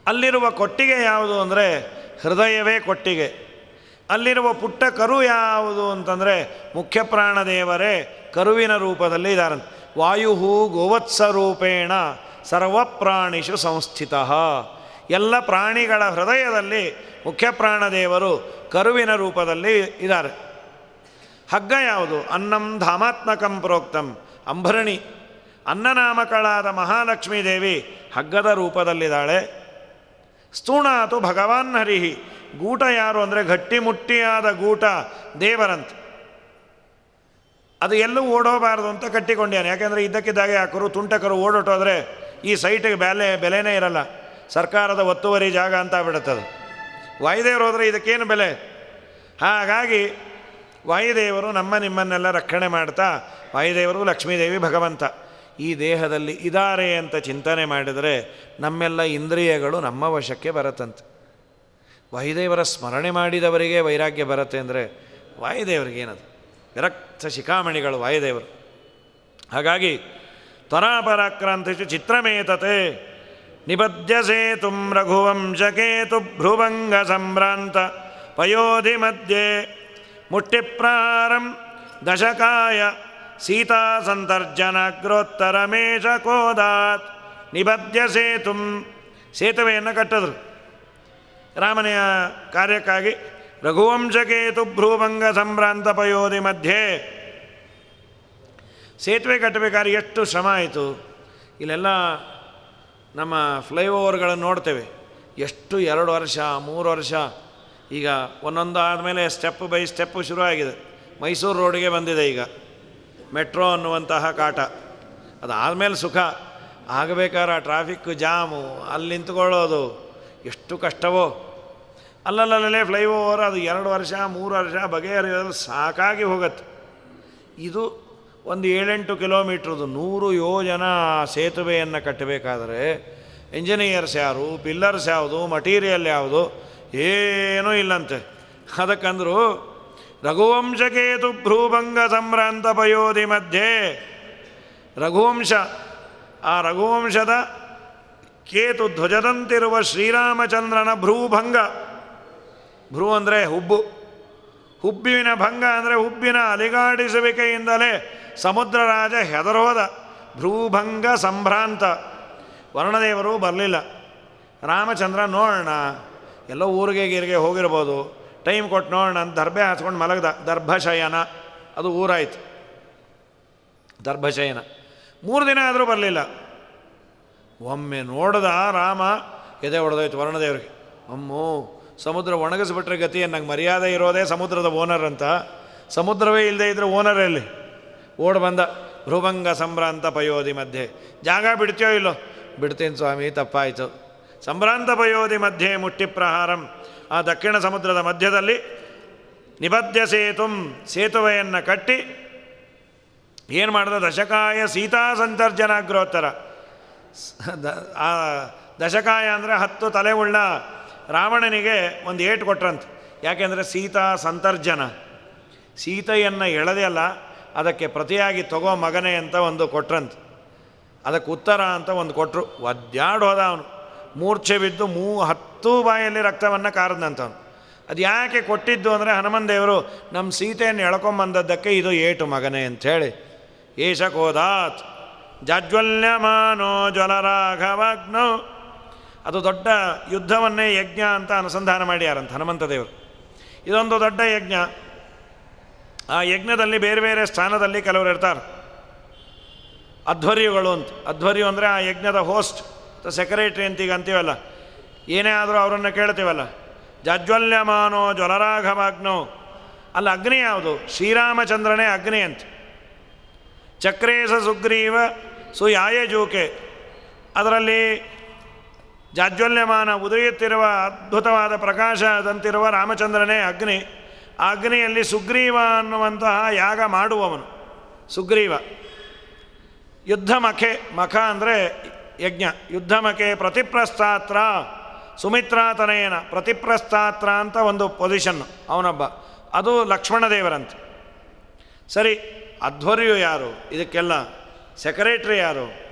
ಅಲ್ಲಿರುವ ಕೊಟ್ಟಿಗೆ ಯಾವುದು ಅಂದರೆ ಹೃದಯವೇ ಕೊಟ್ಟಿಗೆ. ಅಲ್ಲಿರುವ ಪುಟ್ಟ ಕರು ಯಾವುದು ಅಂತಂದರೆ ಮುಖ್ಯ ಪ್ರಾಣದೇವರೇ ಕರುವಿನ ರೂಪದಲ್ಲಿ ಇದ್ದಾರಂತೆ. ವಾಯು ಗೋವತ್ಸರೂಪೇಣ ಸರ್ವಪ್ರಾಣಿಷು ಸಂಸ್ಥಿತ. ಎಲ್ಲ ಪ್ರಾಣಿಗಳ ಹೃದಯದಲ್ಲಿ ಮುಖ್ಯ ಪ್ರಾಣದೇವರು ಕರುವಿನ ರೂಪದಲ್ಲಿ ಇದ್ದಾರೆ. ಹಗ್ಗ ಯಾವುದು? ಅನ್ನಂ ಧಾಮಾತ್ಮಕಂ ಪ್ರೋಕ್ತಂ. ಅಂಬರಣಿ ಅನ್ನನಾಮಕಳಾದ ಮಹಾಲಕ್ಷ್ಮೀ ದೇವಿ ಹಗ್ಗದ ರೂಪದಲ್ಲಿದ್ದಾಳೆ. ಸ್ತೂಣಾತು ಭಗವಾನ್ ಹರಿಹಿ. ಗೂಟ ಯಾರು ಅಂದರೆ ಗಟ್ಟಿಮುಟ್ಟಿಯಾದ ಗೂಟ ದೇವರಂತೆ. ಅದು ಎಲ್ಲೂ ಓಡೋಬಾರ್ದು ಅಂತ ಕಟ್ಟಿಕೊಂಡ್ಯಾನೆ. ಯಾಕೆಂದರೆ ಇದ್ದಕ್ಕಿದ್ದಾಗೆ ಆ ಕರು ತುಂಟಕರು ಓಡೋಟೋದ್ರೆ ಈ ಸೈಟಿಗೆ ಬೆಲೆನೇ ಇರಲ್ಲ, ಸರ್ಕಾರದ ಒತ್ತುವರಿ ಜಾಗ ಅಂತ ಬಿಡುತ್ತದು. ವಾಯುದೇವರು ಹೋದರೆ ಇದಕ್ಕೇನು ಬೆಲೆ? ಹಾಗಾಗಿ ವಾಯುದೇವರು ನಮ್ಮ ನಿಮ್ಮನ್ನೆಲ್ಲ ರಕ್ಷಣೆ ಮಾಡ್ತಾ, ವಾಯುದೇವರು ಲಕ್ಷ್ಮೀದೇವಿ ಭಗವಂತ ಈ ದೇಹದಲ್ಲಿ ಇದ್ದಾರೆ ಅಂತ ಚಿಂತನೆ ಮಾಡಿದರೆ ನಮ್ಮೆಲ್ಲ ಇಂದ್ರಿಯಗಳು ನಮ್ಮ ವಶಕ್ಕೆ ಬರುತ್ತಂತೆ. ವಾಯುದೇವರ ಸ್ಮರಣೆ ಮಾಡಿದವರಿಗೆ ವೈರಾಗ್ಯ ಬರುತ್ತೆ ಅಂದರೆ ವಾಯುದೇವರಿಗೇನದು? ವಿರಕ್ತ ಶಿಖಾಮಣಿಗಳು ವಾಯುದೇವರು. ಹಾಗಾಗಿ ತ್ವರಾಪರಾಕ್ರಾಂತಿಷು ಚಿತ್ರಮೇತತೆ ನಿಬದ್ಯ ಸೇತುಂ ರಘುವಂಶಕೇತು ಭ್ರುವಂಗ ಸಂಭ್ರಾಂತ ಪಯೋಧಿ ಮಧ್ಯೆ ಮುಟ್ಟಿಪ್ರಾರಂ ದಶಕಾಯ ಸೀತಾ ಸಂತರ್ಜನಾಗ್ರೋತ್ತರಮೇಶ ಕೋದಾತ್. ನಿಬದ್ಯ ಸೇತುಂ, ಸೇತುವೆಯನ್ನು ಕಟ್ಟಿದ್ರು ರಾಮನೆಯ ಕಾರ್ಯಕ್ಕಾಗಿ. ರಘುವಂಶಕೇತು ಭ್ರುವಂಗ ಸಂಭ್ರಾಂತ ಪಯೋಧಿ ಮಧ್ಯೆ. ಸೇತುವೆ ಕಟ್ಟಬೇಕಾದ್ರೆ ಎಷ್ಟು ಶ್ರಮ ಆಯಿತು. ಇಲ್ಲೆಲ್ಲ ನಮ್ಮ ಫ್ಲೈಓವರ್ಗಳನ್ನು ನೋಡ್ತೇವೆ, ಎಷ್ಟು 2 ವರ್ಷ 3 ವರ್ಷ, ಈಗ ಒಂದೊಂದು ಆದಮೇಲೆ ಸ್ಟೆಪ್ ಬೈ ಸ್ಟೆಪ್ ಶುರುವಾಗಿದೆ. ಮೈಸೂರು ರೋಡಿಗೆ ಬಂದಿದೆ ಈಗ ಮೆಟ್ರೋ ಅನ್ನುವಂತಹ ಕಾಟ. ಅದಾದಮೇಲೆ ಸುಖ. ಆಗಬೇಕಾದ್ರೆ ಆ ಟ್ರಾಫಿಕ್ ಜಾಮು, ಅಲ್ಲಿ ನಿಂತ್ಕೊಳ್ಳೋದು ಎಷ್ಟು ಕಷ್ಟವೋ. ಅಲ್ಲಲ್ಲೇ ಫ್ಲೈಓವರ್ ಅದು 2 ವರ್ಷ 3 ವರ್ಷ ಬಗೆಹರಿಯೋದು ಸಾಕಾಗಿ ಹೋಗುತ್ತೆ. ಇದು ಒಂದು 7-8 ಕಿಲೋಮೀಟ್ರದು 100 ಯೋಜನಾ ಸೇತುವೆಯನ್ನು ಕಟ್ಟಬೇಕಾದರೆ ಇಂಜಿನಿಯರ್ಸ್ ಯಾರು, ಪಿಲ್ಲರ್ಸ್ ಯಾವುದು, ಮಟೀರಿಯಲ್ ಯಾವುದು, ಏನೂ ಇಲ್ಲಂತೆ. ಅದಕ್ಕಂದ್ರು ರಘುವಂಶಕೇತು ಭ್ರೂಭಂಗ ಸಂಭ್ರಾಂತ ಪಯೋಧಿ ಮಧ್ಯೆ. ರಘುವಂಶ, ಆ ರಘುವಂಶದ ಕೇತು ಧ್ವಜದಂತಿರುವ ಶ್ರೀರಾಮಚಂದ್ರನ ಭ್ರೂಭಂಗ. ಭ್ರೂ ಅಂದರೆ ಹುಬ್ಬು, ಹುಬ್ಬಿನ ಭಂಗ ಅಂದರೆ ಹುಬ್ಬಿನ ಅಲಿಗಾಡಿಸುವಿಕೆಯಿಂದಲೇ ಸಮುದ್ರ ರಾಜ ಹೆದರೋದ. ಭ್ರೂಭಂಗ ಸಂಭ್ರಾಂತ. ವರ್ಣದೇವರು ಬರಲಿಲ್ಲ. ರಾಮಚಂದ್ರ ನೋಡೋಣ, ಎಲ್ಲೋ ಊರಿಗೆ ಹೋಗಿರ್ಬೋದು, ಟೈಮ್ ಕೊಟ್ಟು ನೋಡೋಣ ಅಂತ ದರ್ಭೆ ಹಾಸ್ಕೊಂಡು ಮಲಗ್ದ. ದರ್ಭಶಯನ, ಅದು ಊರಾಯಿತು ದರ್ಭಶಯನ. 3 ದಿನ ಆದರೂ ಬರಲಿಲ್ಲ. ಒಮ್ಮೆ ನೋಡ್ದ ರಾಮ, ಎದೆ ಹೊಡೆದೋಯ್ತು ವರ್ಣದೇವರಿಗೆ. ಅಮ್ಮೋ, ಸಮುದ್ರ ಒಣಗಿಸ್ಬಿಟ್ರೆ ಗತಿ, ನಂಗೆ ಮರ್ಯಾದೆ ಇರೋದೇ ಸಮುದ್ರದ ಓನರ್ ಅಂತ. ಸಮುದ್ರವೇ ಇಲ್ಲದೆ ಇದ್ದರೆ ಓನರ್ ಎಲ್ಲಿ? ಓಡ್ ಬಂದ. ಭ್ರುಭಂಗ ಸಂಭ್ರಾಂತ ಪಯೋಧಿ ಮಧ್ಯೆ. ಜಾಗ ಬಿಡ್ತೀಯೋ ಇಲ್ಲೋ? ಬಿಡ್ತೀನಿ ಸ್ವಾಮಿ, ತಪ್ಪಾಯಿತು. ಸಂಭ್ರಾಂತ ಪಯೋಧಿ ಮಧ್ಯೆ ಮುಟ್ಟಿ ಪ್ರಹಾರಂ. ಆ ದಕ್ಷಿಣ ಸಮುದ್ರದ ಮಧ್ಯದಲ್ಲಿ ನಿಬದ್ಯ ಸೇತುಂ, ಸೇತುವೆಯನ್ನು ಕಟ್ಟಿ ಏನು ಮಾಡಿದ? ದಶಕಾಯ ಸೀತಾ ಸಂತರ್ಜನಾಗ್ರೋತ್ತರ. ಆ ದಶಕಾಯ ಅಂದರೆ 10 ತಲೆ ಉಳ್ಳ ರಾವಣನಿಗೆ ಒಂದು ಏಟು ಕೊಟ್ರಂತೆ. ಯಾಕೆಂದರೆ ಸೀತಾ ಸಂತರ್ಜನ, ಸೀತೆಯನ್ನು ಎಳೆದೆಯಲ್ಲ ಅದಕ್ಕೆ ಪ್ರತಿಯಾಗಿ ತಗೋ ಮಗನೇ ಅಂತ ಒಂದು ಕೊಟ್ರಂತೆ. ಅದಕ್ಕೆ ಉತ್ತರ ಅಂತ ಒಂದು ಕೊಟ್ಟರು. ಒದ್ದಾಡಿ ಹೋದ ಅವನು, ಮೂರ್ಛೆ ಬಿದ್ದು 10 ಬಾಯಲ್ಲಿ ರಕ್ತವನ್ನು ಕಾರದಂಥವನು. ಅದು ಯಾಕೆ ಕೊಟ್ಟಿದ್ದು ಅಂದರೆ ಹನುಮನ್ ದೇವರು ನಮ್ಮ ಸೀತೆಯನ್ನು ಎಳ್ಕೊಂಬಂದದ್ದಕ್ಕೆ ಇದು ಏಟು ಮಗನೇ ಅಂಥೇಳಿ. ಏಷ ಕೋದಾತ್ ಜಾಜ್ವಲ್ಯಮಾನೋ ಜ್ವಲರಾಘವಗ್ನೋ, ಅದು ದೊಡ್ಡ ಯುದ್ಧವನ್ನೇ ಯಜ್ಞ ಅಂತ ಅನುಸಂಧಾನ ಮಾಡ್ಯಾರಂತ ಹನುಮಂತ ದೇವರು. ಇದೊಂದು ದೊಡ್ಡ ಯಜ್ಞ. ಆ ಯಜ್ಞದಲ್ಲಿ ಬೇರೆ ಬೇರೆ ಸ್ಥಾನದಲ್ಲಿ ಕೆಲವರು ಇರ್ತಾರೆ, ಅಧ್ವರ್ಯುಗಳು ಅಂತ. ಅಧ್ವರ್ಯು ಅಂದರೆ ಆ ಯಜ್ಞದ ಹೋಸ್ಟ್ ಅಥವಾ ಸೆಕ್ರೆಟ್ರಿ ಅಂತ ಈಗ ಅಂತೀವಲ್ಲ, ಏನೇ ಆದರೂ ಅವರನ್ನು ಕೇಳ್ತೀವಲ್ಲ. ಜಾಜ್ವಲ್ಯಮಾನೋ ಜ್ವಲರಾಘವಾಗ್ನೋ, ಅಲ್ಲಿ ಅಗ್ನಿ ಯಾವುದು? ಶ್ರೀರಾಮಚಂದ್ರನೇ ಅಗ್ನಿ ಅಂತ. ಚಕ್ರೇಶ ಸುಗ್ರೀವ ಸುಯಾಯಜೂಕೆ, ಅದರಲ್ಲಿ ಜಾಜ್ವಲ್ಯಮಾನ ಉದಯುತ್ತಿರುವ ಅದ್ಭುತವಾದ ಪ್ರಕಾಶದಂತಿರುವ ರಾಮಚಂದ್ರನೇ ಅಗ್ನಿ. ಆ ಅಗ್ನಿಯಲ್ಲಿ ಸುಗ್ರೀವ ಅನ್ನುವಂತಹ ಯಾಗ ಮಾಡುವವನು ಸುಗ್ರೀವ. ಯುದ್ಧಮಖೆ, ಮಖ ಅಂದರೆ ಯಜ್ಞ. ಯುದ್ಧಮಖೆ ಪ್ರತಿಪ್ರಸ್ಥಾತ್ರ ಸುಮಿತ್ರಾತನಯನ, ಪ್ರತಿಪ್ರಸ್ಥಾತ್ರ ಅಂತ ಒಂದು ಪೊಸಿಷನ್ನು ಅವನೊಬ್ಬ, ಅದು ಲಕ್ಷ್ಮಣ ದೇವರಂತೆ. ಸರಿ, ಅಧ್ವರ್ಯು ಯಾರು? ಇದಕ್ಕೆಲ್ಲ ಸೆಕ್ರೆಟ್ರಿ ಯಾರು?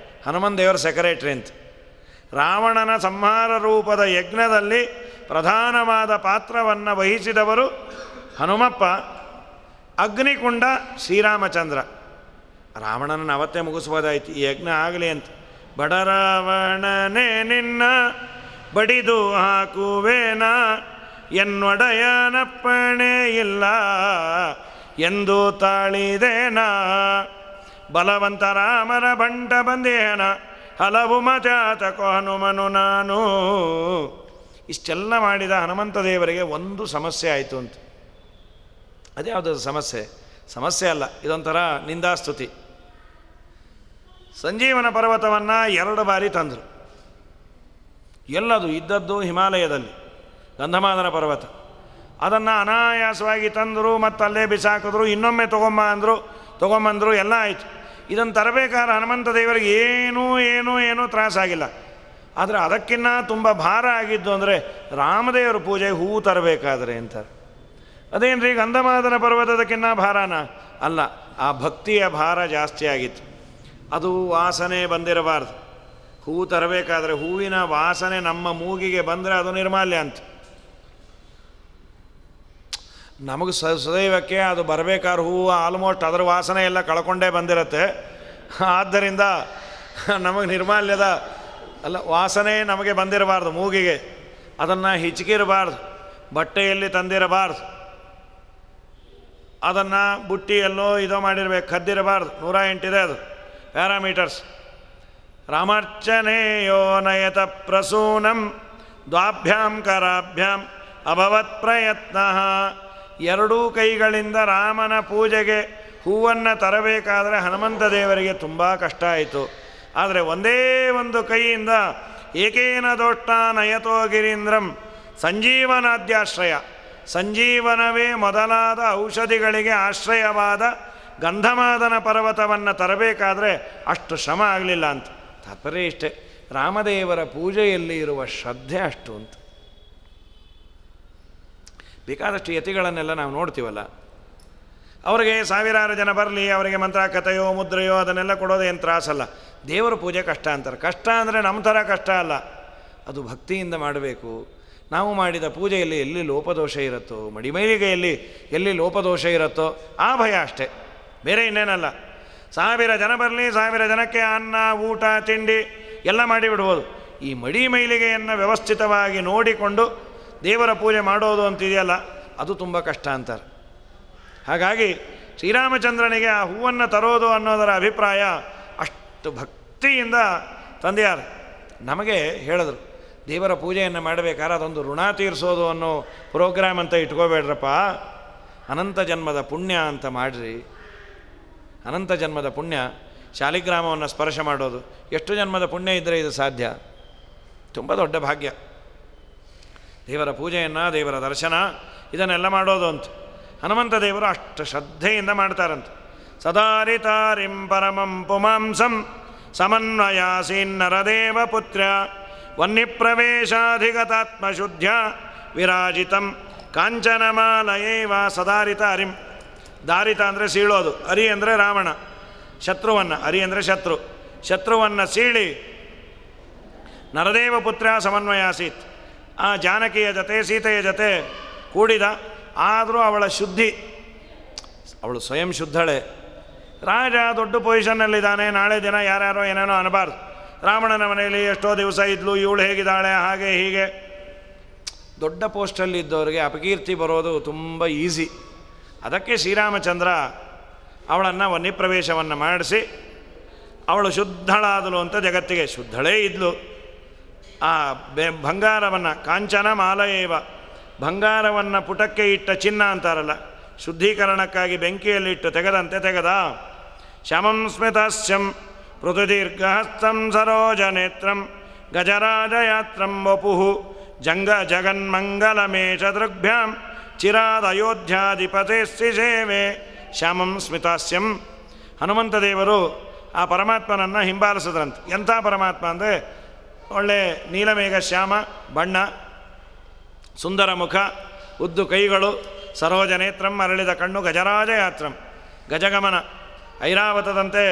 ಹನುಮನ್ ದೇವರ ಸೆಕ್ರೆಟ್ರಿ ಅಂತ. ರಾವಣನ ಸಂಹಾರ ರೂಪದ ಯಜ್ಞದಲ್ಲಿ ಪ್ರಧಾನವಾದ ಪಾತ್ರವನ್ನು ವಹಿಸಿದವರು ಹನುಮಪ್ಪ. ಅಗ್ನಿಕುಂಡ ಶ್ರೀರಾಮಚಂದ್ರ. ರಾವಣನನ್ನು ಅವತ್ತೇ ಮುಗಿಸ್ಬೋದಾಯ್ತು, ಈ ಯಜ್ಞ ಆಗಲಿ ಅಂತ. ಬಡರಾವಣನೇ ನಿನ್ನ ಬಡಿದು ಹಾಕುವೇನ, ಎನ್ನೊಡೆಯನಪ್ಪಣೆ ಇಲ್ಲ ಎಂದು ತಾಳಿದೇನ, ಬಲವಂತ ರಾಮರ ಬಂಟ ಬಂದೇನ, ಹಲವು ಮಜಾತಕೋ ಹನುಮನು ನಾನು. ಇಷ್ಟೆಲ್ಲ ಮಾಡಿದ ಹನುಮಂತ ದೇವರಿಗೆ ಒಂದು ಸಮಸ್ಯೆ ಆಯಿತು ಅಂತ. ಅದ್ಯಾವುದು ಸಮಸ್ಯೆ? ಸಮಸ್ಯೆ ಅಲ್ಲ, ಇದೊಂಥರ ನಿಂದಾಸ್ತುತಿ. ಸಂಜೀವನ ಪರ್ವತವನ್ನು 2 ಬಾರಿ ತಂದರು. ಎಲ್ಲದು ಇದ್ದದ್ದು ಹಿಮಾಲಯದಲ್ಲಿ, ಗಂಧಮಾದನ ಪರ್ವತ. ಅದನ್ನು ಅನಾಯಾಸವಾಗಿ ತಂದರು, ಮತ್ತು ಅಲ್ಲೇ ಬಿಸಾಕಿದ್ರು, ಇನ್ನೊಮ್ಮೆ ತೊಗೊಂಬಂದರು, ಎಲ್ಲ ಆಯಿತು. ಇದನ್ನು ತರಬೇಕಾದ್ರೆ ಹನುಮಂತ ದೇವರಿಗೆ ಏನೂ ತ್ರಾಸಾಗಿಲ್ಲ. ಆದರೆ ಅದಕ್ಕಿನ್ನ ತುಂಬ ಭಾರ ಆಗಿದ್ದು ಅಂದರೆ ರಾಮದೇವರ ಪೂಜೆಗೆ ಹೂವು ತರಬೇಕಾದ್ರೆ ಅಂತಾರೆ. ಅದೇನು ರೀ ಗಂಧಮಾದನ ಪರ್ವತದಕ್ಕಿನ್ನ ಭಾರನ? ಅಲ್ಲ, ಆ ಭಕ್ತಿಯ ಭಾರ ಜಾಸ್ತಿ ಆಗಿತ್ತು. ಅದು ವಾಸನೆ ಬಂದಿರಬಾರ್ದು. ಹೂವು ತರಬೇಕಾದ್ರೆ ಹೂವಿನ ವಾಸನೆ ನಮ್ಮ ಮೂಗಿಗೆ ಬಂದರೆ ಅದು ನಿರ್ಮಾಲ್ಯ ಅಂತ. ನಮಗೆ ಸದೈವಕ್ಕೆ ಅದು ಬರಬೇಕಾದ್ರೆ ಹೂವು ಆಲ್ಮೋಸ್ಟ್ ಅದರ ವಾಸನೆ ಎಲ್ಲ ಕಳ್ಕೊಂಡೇ ಬಂದಿರತ್ತೆ. ಆದ್ದರಿಂದ ನಮಗೆ ನಿರ್ಮಾಲ್ಯದ ವಾಸನೆ ನಮಗೆ ಬಂದಿರಬಾರ್ದು ಮೂಗಿಗೆ. ಅದನ್ನು ಹಿಚ್ಕಿರಬಾರ್ದು, ಬಟ್ಟೆಯಲ್ಲಿ ತಂದಿರಬಾರ್ದು, ಅದನ್ನು ಬುಟ್ಟಿಯಲ್ಲೋ ಇದೋ ಮಾಡಿರ್ಬೇಕು, ಕದ್ದಿರಬಾರ್ದು. 108 ಇದೆ ಅದು ಪ್ಯಾರಾಮೀಟರ್ಸ್. ರಾಮಾರ್ಚನೆಯೋ ನಯತ ಪ್ರಸೂನಂ ದ್ವಾಭ್ಯಾಂ ಕರಾಭ್ಯಾಂ ಅಭವತ್ ಪ್ರಯತ್ನ. 2 ಕೈಗಳಿಂದ ರಾಮನ ಪೂಜೆಗೆ ಹೂವನ್ನು ತರಬೇಕಾದರೆ ಹನುಮಂತ ದೇವರಿಗೆ ತುಂಬ ಕಷ್ಟ ಆಯಿತು. ಆದರೆ ಒಂದೇ ಒಂದು ಕೈಯಿಂದ ಏಕೇನ ದೋಷ್ಟ ನಯತೋ ಗಿರೀಂದ್ರಂ ಸಂಜೀವನಾದ್ಯಾಶ್ರಯ, ಸಂಜೀವನವೇ ಮೊದಲಾದ ಔಷಧಿಗಳಿಗೆ ಆಶ್ರಯವಾದ ಗಂಧಮಾದನ ಪರ್ವತವನ್ನು ತರಬೇಕಾದರೆ ಅಷ್ಟು ಶ್ರಮ ಆಗಲಿಲ್ಲ ಅಂತ. ತಾತ್ಪರ್ಯ ಇಷ್ಟೇ, ರಾಮದೇವರ ಪೂಜೆಯಲ್ಲಿ ಇರುವ ಶ್ರದ್ಧೆ ಅಷ್ಟು ಅಂತ. ಬೇಕಾದಷ್ಟು ಯತಿಗಳನ್ನೆಲ್ಲ ನಾವು ನೋಡ್ತೀವಲ್ಲ, ಅವರಿಗೆ 1000 ಜನ ಬರಲಿ, ಅವರಿಗೆ ಮಂತ್ರ ಕಥೆಯೋ ಮುದ್ರೆಯೋ ಅದನ್ನೆಲ್ಲ ಕೊಡೋದೇನು ತ್ರಾಸಲ್ಲ. ದೇವರ ಪೂಜೆ ಕಷ್ಟ ಅಂತಾರೆ. ಕಷ್ಟ ಅಂದರೆ ನಮ್ಮ ಥರ ಕಷ್ಟ ಅಲ್ಲ, ಅದು ಭಕ್ತಿಯಿಂದ ಮಾಡಬೇಕು. ನಾವು ಮಾಡಿದ ಪೂಜೆಯಲ್ಲಿ ಎಲ್ಲಿ ಲೋಪದೋಷ ಇರುತ್ತೋ, ಮಡಿಮೈಲಿಗೆಯಲ್ಲಿ ಎಲ್ಲಿ ಲೋಪದೋಷ ಇರುತ್ತೋ ಆ ಭಯ ಅಷ್ಟೇ, ಬೇರೆ ಇನ್ನೇನಲ್ಲ. 1000 ಜನ ಬರಲಿ, 1000 ಜನಕ್ಕೆ ಅನ್ನ ಊಟ ತಿಂಡಿ ಎಲ್ಲ ಮಾಡಿಬಿಡ್ಬೋದು. ಈ ಮಡಿ ಮೈಲಿಗೆಯನ್ನು ವ್ಯವಸ್ಥಿತವಾಗಿ ನೋಡಿಕೊಂಡು ದೇವರ ಪೂಜೆ ಮಾಡೋದು ಅಂತಿದೆಯಲ್ಲ, ಅದು ತುಂಬ ಕಷ್ಟ ಅಂತಾರೆ. ಹಾಗಾಗಿ ಶ್ರೀರಾಮಚಂದ್ರನಿಗೆ ಆ ಹೂವನ್ನು ತರೋದು ಅನ್ನೋದರ ಅಭಿಪ್ರಾಯ ಅಷ್ಟು ಭಕ್ತಿಯಿಂದ ತಂದೆಯಾರು. ನಮಗೆ ಹೇಳಿದ್ರು, ದೇವರ ಪೂಜೆಯನ್ನು ಮಾಡಬೇಕಾದ್ರೆ ಅದೊಂದು ಋಣ ತೀರಿಸೋದು ಅನ್ನೋ ಪ್ರೋಗ್ರಾಮ್ ಅಂತ ಇಟ್ಕೋಬೇಡ್ರಪ್ಪ, ಅನಂತ ಜನ್ಮದ ಪುಣ್ಯ ಅಂತ ಮಾಡಿರಿ. ಅನಂತ ಜನ್ಮದ ಪುಣ್ಯ, ಶಾಲಿಗ್ರಾಮವನ್ನು ಸ್ಪರ್ಶ ಮಾಡೋದು, ಎಷ್ಟು ಜನ್ಮದ ಪುಣ್ಯ ಇದ್ದರೆ ಇದು ಸಾಧ್ಯ? ತುಂಬ ದೊಡ್ಡ ಭಾಗ್ಯ. ದೇವರ ಪೂಜೆಯನ್ನು, ದೇವರ ದರ್ಶನ ಇದನ್ನೆಲ್ಲ ಮಾಡೋದು ಅಂತ ಹನುಮಂತ ದೇವರು ಅಷ್ಟು ಶ್ರದ್ಧೆಯಿಂದ ಮಾಡ್ತಾರಂತೆ. ಸದಾರಿತಾರಿಂ ಪರಮಂ ಪುಮಾಂಸಂ ಸಮನ್ವಯಾಸೀನ್ನರದೇವ ಪುತ್ರ ವನ್ನಿಪ್ರವೇಶಾಧಿಗತಾತ್ಮಶುದ್ಧ್ಯ ವಿರಾಜಿತಂ ಕಾಂಚನಮಾಲಯೇವ. ಸದಾರಿತ ಅರಿಂ, ದಾರಿತ ಅಂದರೆ ಸೀಳೋದು, ಅರಿ ಅಂದರೆ ರಾವಣ ಶತ್ರುವನ್ನು, ಅರಿ ಅಂದರೆ ಶತ್ರು, ಶತ್ರುವನ್ನು ಸೀಳಿ ನರದೇವ ಪುತ್ರ ಸಮನ್ವಯಾಸೀತ್. ಆ ಜಾನಕಿಯ ಜೊತೆ ಸೀತೆಯ ಜೊತೆ ಕೂಡಿದ. ಆದರೂ ಅವಳ ಶುದ್ಧಿ, ಅವಳು ಸ್ವಯಂ ಶುದ್ಧಳೆ. ರಾಜ ದೊಡ್ಡ ಪೊಸಿಷನ್ನಲ್ಲಿದ್ದಾನೆ, ನಾಳೆ ದಿನ ಯಾರ್ಯಾರೋ ಏನೇನೋ ಅನ್ನಬಾರ್ದು. ರಾವಣನ ಮನೆಯಲ್ಲಿ ಎಷ್ಟೋ ದಿವಸ ಇದ್ಲು, ಇವಳು ಹೇಗಿದ್ದಾಳೆ, ಹಾಗೆ ಹೀಗೆ. ದೊಡ್ಡ ಪೋಸ್ಟಲ್ಲಿದ್ದವರಿಗೆ ಅಪಕೀರ್ತಿ ಬರೋದು ತುಂಬ ಈಸಿ. ಅದಕ್ಕೆ ಶ್ರೀರಾಮಚಂದ್ರ ಅವಳನ್ನು ವನ್ಯಪ್ರವೇಶವನ್ನು ಮಾಡಿಸಿ ಅವಳು ಶುದ್ಧಳಾದಳು ಅಂತ ಜಗತ್ತಿಗೆ. ಶುದ್ಧಳೇ ಇದ್ಲು. ಆ ಬಂಗಾರವನ್ನು ಕಾಂಚನ ಮಾಲಯೇವ, ಬಂಗಾರವನ್ನು ಪುಟಕ್ಕೆ ಇಟ್ಟ ಚಿನ್ನ ಅಂತಾರಲ್ಲ, ಶುದ್ಧೀಕರಣಕ್ಕಾಗಿ ಬೆಂಕಿಯಲ್ಲಿಟ್ಟು ತೆಗೆದಂತೆ ತೆಗೆದ. ಶಮಂ ಸ್ಮಿತಸ್ಯಂ ಪೃಥುದೀರ್ಘಹಸ್ತಂ ಸರೋಜನೇತ್ರಂ ಗಜರಾಜಯಾತ್ರಂ ವಪುಃ ಜಗನ್ಮಂಗಲಮೇಷ ದೃಗ್ಭ್ಯಾಂ ಚಿರಾದಯೋಧ್ಯಾಧಿಪತೆ ಸೇವೆ. ಶ್ಯಾಮಂ ಸ್ಮಿತಾಸ್ಯಂ, ಹನುಮಂತ ದೇವರು ಆ ಪರಮಾತ್ಮನನ್ನು ಹಿಂಬಾಲಿಸಿದ್ರಂತೆ. ಎಂಥ ಪರಮಾತ್ಮ ಅಂದರೆ ಒಳ್ಳೆ ನೀಲಮೇಘ ಶ್ಯಾಮ ಬಣ್ಣ, ಸುಂದರ ಮುಖ, ಉದ್ದು ಕೈಗಳು, ಸರೋಜನೇತ್ರಂ ಅರಳಿದ ಕಣ್ಣು, ಗಜರಾಜ ಯಾತ್ರಂ ಗಜಗಮನ, ಐರಾವತದಂತೆ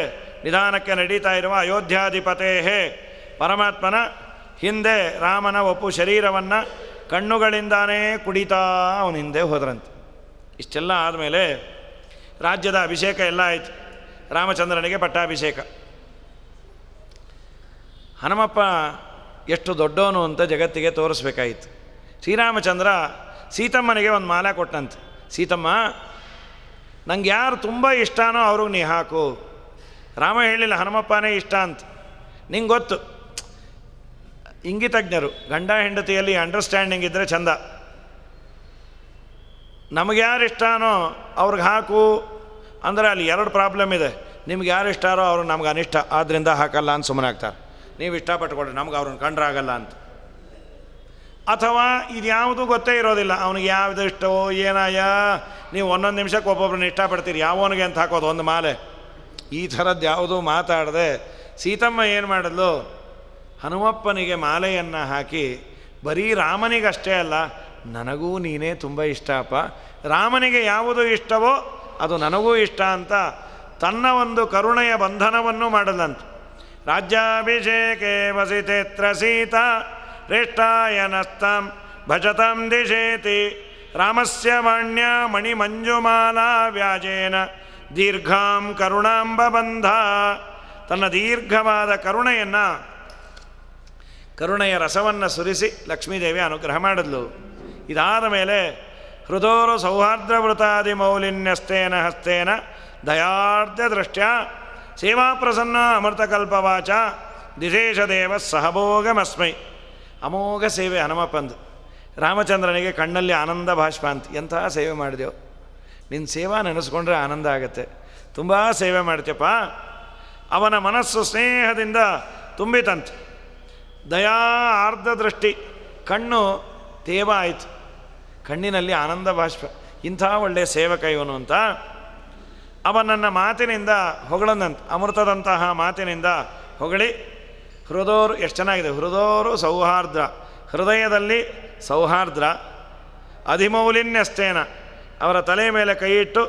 ನಿಧಾನಕ್ಕೆ ನಡೀತಾ ಇರುವ ಅಯೋಧ್ಯಾಧಿಪತೇ ಪರಮಾತ್ಮನ ಹಿಂದೆ ರಾಮನ ಒಪ್ಪು ಶರೀರವನ್ನು ಕಣ್ಣುಗಳಿಂದಾನೇ ಕುಡಿತಾ ಅವನ ಹಿಂದೆ ಹೋದ್ರಂತೆ. ಇಷ್ಟೆಲ್ಲ ಆದಮೇಲೆ ರಾಜ್ಯದ ಅಭಿಷೇಕ ಎಲ್ಲ ಆಯಿತು. ರಾಮಚಂದ್ರನಿಗೆ ಪಟ್ಟಾಭಿಷೇಕ. ಹನುಮಪ್ಪ ಎಷ್ಟು ದೊಡ್ಡವನು ಅಂತ ಜಗತ್ತಿಗೆ ತೋರಿಸ್ಬೇಕಾಯಿತು. ಶ್ರೀರಾಮಚಂದ್ರ ಸೀತಮ್ಮನಿಗೆ ಒಂದು ಮಾಲೆ ಕೊಟ್ಟಂತೆ. ಸೀತಮ್ಮ, ನಂಗೆ ಯಾರು ತುಂಬ ಇಷ್ಟನೋ ಅವ್ರಿಗೆ ನೀ ಹಾಕು. ರಾಮ ಹೇಳಿಲ್ಲ ಹನುಮಪ್ಪನೇ ಇಷ್ಟ ಅಂತ. ನಿಂಗೆ ಗೊತ್ತು, ಇಂಗಿತಜ್ಞರು, ಗಂಡ ಹೆಂಡತಿಯಲ್ಲಿ ಅಂಡರ್ಸ್ಟ್ಯಾಂಡಿಂಗ್ ಇದ್ದರೆ ಚಂದ. ನಮಗೆ ಯಾರು ಇಷ್ಟನೋ ಅವ್ರಿಗೆ ಹಾಕು ಅಂದರೆ ಅಲ್ಲಿ ಎರಡು ಪ್ರಾಬ್ಲಮ್ ಇದೆ. ನಿಮ್ಗೆ ಯಾರು ಇಷ್ಟಾರೋ ಅವ್ರು ನಮ್ಗೆ ಅನಿಷ್ಟ, ಆದ್ದರಿಂದ ಹಾಕಲ್ಲ ಅಂತ ಸುಮ್ಮನೆ ಆಗ್ತಾರೆ. ನೀವು ಇಷ್ಟಪಟ್ಟುಕೊಡ್ರಿ, ನಮ್ಗೆ ಅವ್ರನ್ನ ಕಂಡ್ರಾಗಲ್ಲ ಅಂತ. ಅಥವಾ ಇದು ಯಾವುದೂ ಗೊತ್ತೇ ಇರೋದಿಲ್ಲ, ಅವನಿಗೆ ಯಾವುದು ಇಷ್ಟವೋ ಏನಯ್ಯ. ನೀವು ಒಂದೊಂದು ನಿಮಿಷಕ್ಕೆ ಒಬ್ಬೊಬ್ಬರನ್ನ ಇಷ್ಟಪಡ್ತೀರಿ, ಯಾವನಿಗೆ ಅಂತ ಹಾಕೋದು ಒಂದು ಮಾಲೆ. ಈ ಥರದ್ದು ಯಾವುದೂ ಮಾತಾಡದೆ ಸೀತಮ್ಮ ಏನು ಮಾಡಿದ್ಲು, ಹನುಮಪ್ಪನಿಗೆ ಮಾಲೆಯನ್ನು ಹಾಕಿ ಬರೀ ರಾಮನಿಗಷ್ಟೇ ಅಲ್ಲ, ನನಗೂ ನೀನೇ ತುಂಬ ಇಷ್ಟಪ್ಪ, ರಾಮನಿಗೆ ಯಾವುದು ಇಷ್ಟವೋ ಅದು ನನಗೂ ಇಷ್ಟ ಅಂತ ತನ್ನ ಒಂದು ಕರುಣೆಯ ಬಂಧನವನ್ನು ಮಾಡದಂತೆ. ರಾಜ್ಯಾಭಿಷೇಕೆ ವಸಿತೇತ್ರ ಸೀತಾ ರೇಷ್ಠಾಯನಸ್ತಾಂ ಭಜತಾಂ ದಿಶೇತಿ ರಾಮಸ್ಯ ವಾಣ್ಯ ಮಣಿಮಂಜುಮಾಲಾ ವ್ಯಾಜೇನ ದೀರ್ಘಾಂ ಕರುಣಾಂಬಬಂಧ. ತನ್ನ ದೀರ್ಘವಾದ ಕರುಣೆಯ ರಸವನ್ನು ಸುರಿಸಿ ಲಕ್ಷ್ಮೀದೇವಿ ಅನುಗ್ರಹ ಮಾಡಿದ್ಲು. ಇದಾದ ಮೇಲೆ ಹೃದೋರು ಸೌಹಾರ್ದ್ರವೃತಾದಿ ಮೌಲಿನ್ಯಸ್ತೇನ ಹಸ್ತೇನ ದಯಾರ್ಧ ದೃಷ್ಟ್ಯ ಸೇವಾಪ್ರಸನ್ನ ಅಮೃತಕಲ್ಪವಾಚ ದಿಶೇಷದೇವ ಸಹಭೋಗಮಸ್ಮೈ. ಅಮೋಘ ಸೇವೆ ಹನುಮಪ್ಪಂದು. ರಾಮಚಂದ್ರನಿಗೆ ಕಣ್ಣಲ್ಲಿ ಆನಂದ ಭಾಷ್ಪ ಅಂತ. ಎಂತಹ ಸೇವೆ ಮಾಡಿದೆವು, ನಿನ್ನ ಸೇವಾ ನೆನೆಸ್ಕೊಂಡ್ರೆ ಆನಂದ ಆಗುತ್ತೆ. ತುಂಬ ಸೇವೆ ಮಾಡ್ತೀಯಪ್ಪ. ಅವನ ಮನಸ್ಸು ಸ್ನೇಹದಿಂದ ತುಂಬಿತಂತೆ. ದಯಾ ಆರ್ಧ ದೃಷ್ಟಿ, ಕಣ್ಣು ತೇವ ಆಯಿತು, ಕಣ್ಣಿನಲ್ಲಿ ಆನಂದ ಭಾಷ್ಪ. ಇಂಥ ಒಳ್ಳೆಯ ಸೇವಕ ಇವನು ಅಂತ ಅವನನ್ನು ಮಾತಿನಿಂದ ಹೊಗಳದಂತೆ. ಅಮೃತದಂತಹ ಮಾತಿನಿಂದ ಹೊಗಳಿ ಹೃದೋರು, ಎಷ್ಟು ಚೆನ್ನಾಗಿದೆ, ಹೃದೋರು ಸೌಹಾರ್ದ್ರ, ಹೃದಯದಲ್ಲಿ ಸೌಹಾರ್ದ್ರ, ಅಧಿಮೌಲಿನ್ಯಸ್ತೇನ ಅವರ ತಲೆ ಮೇಲೆ ಕೈಯಿಟ್ಟು,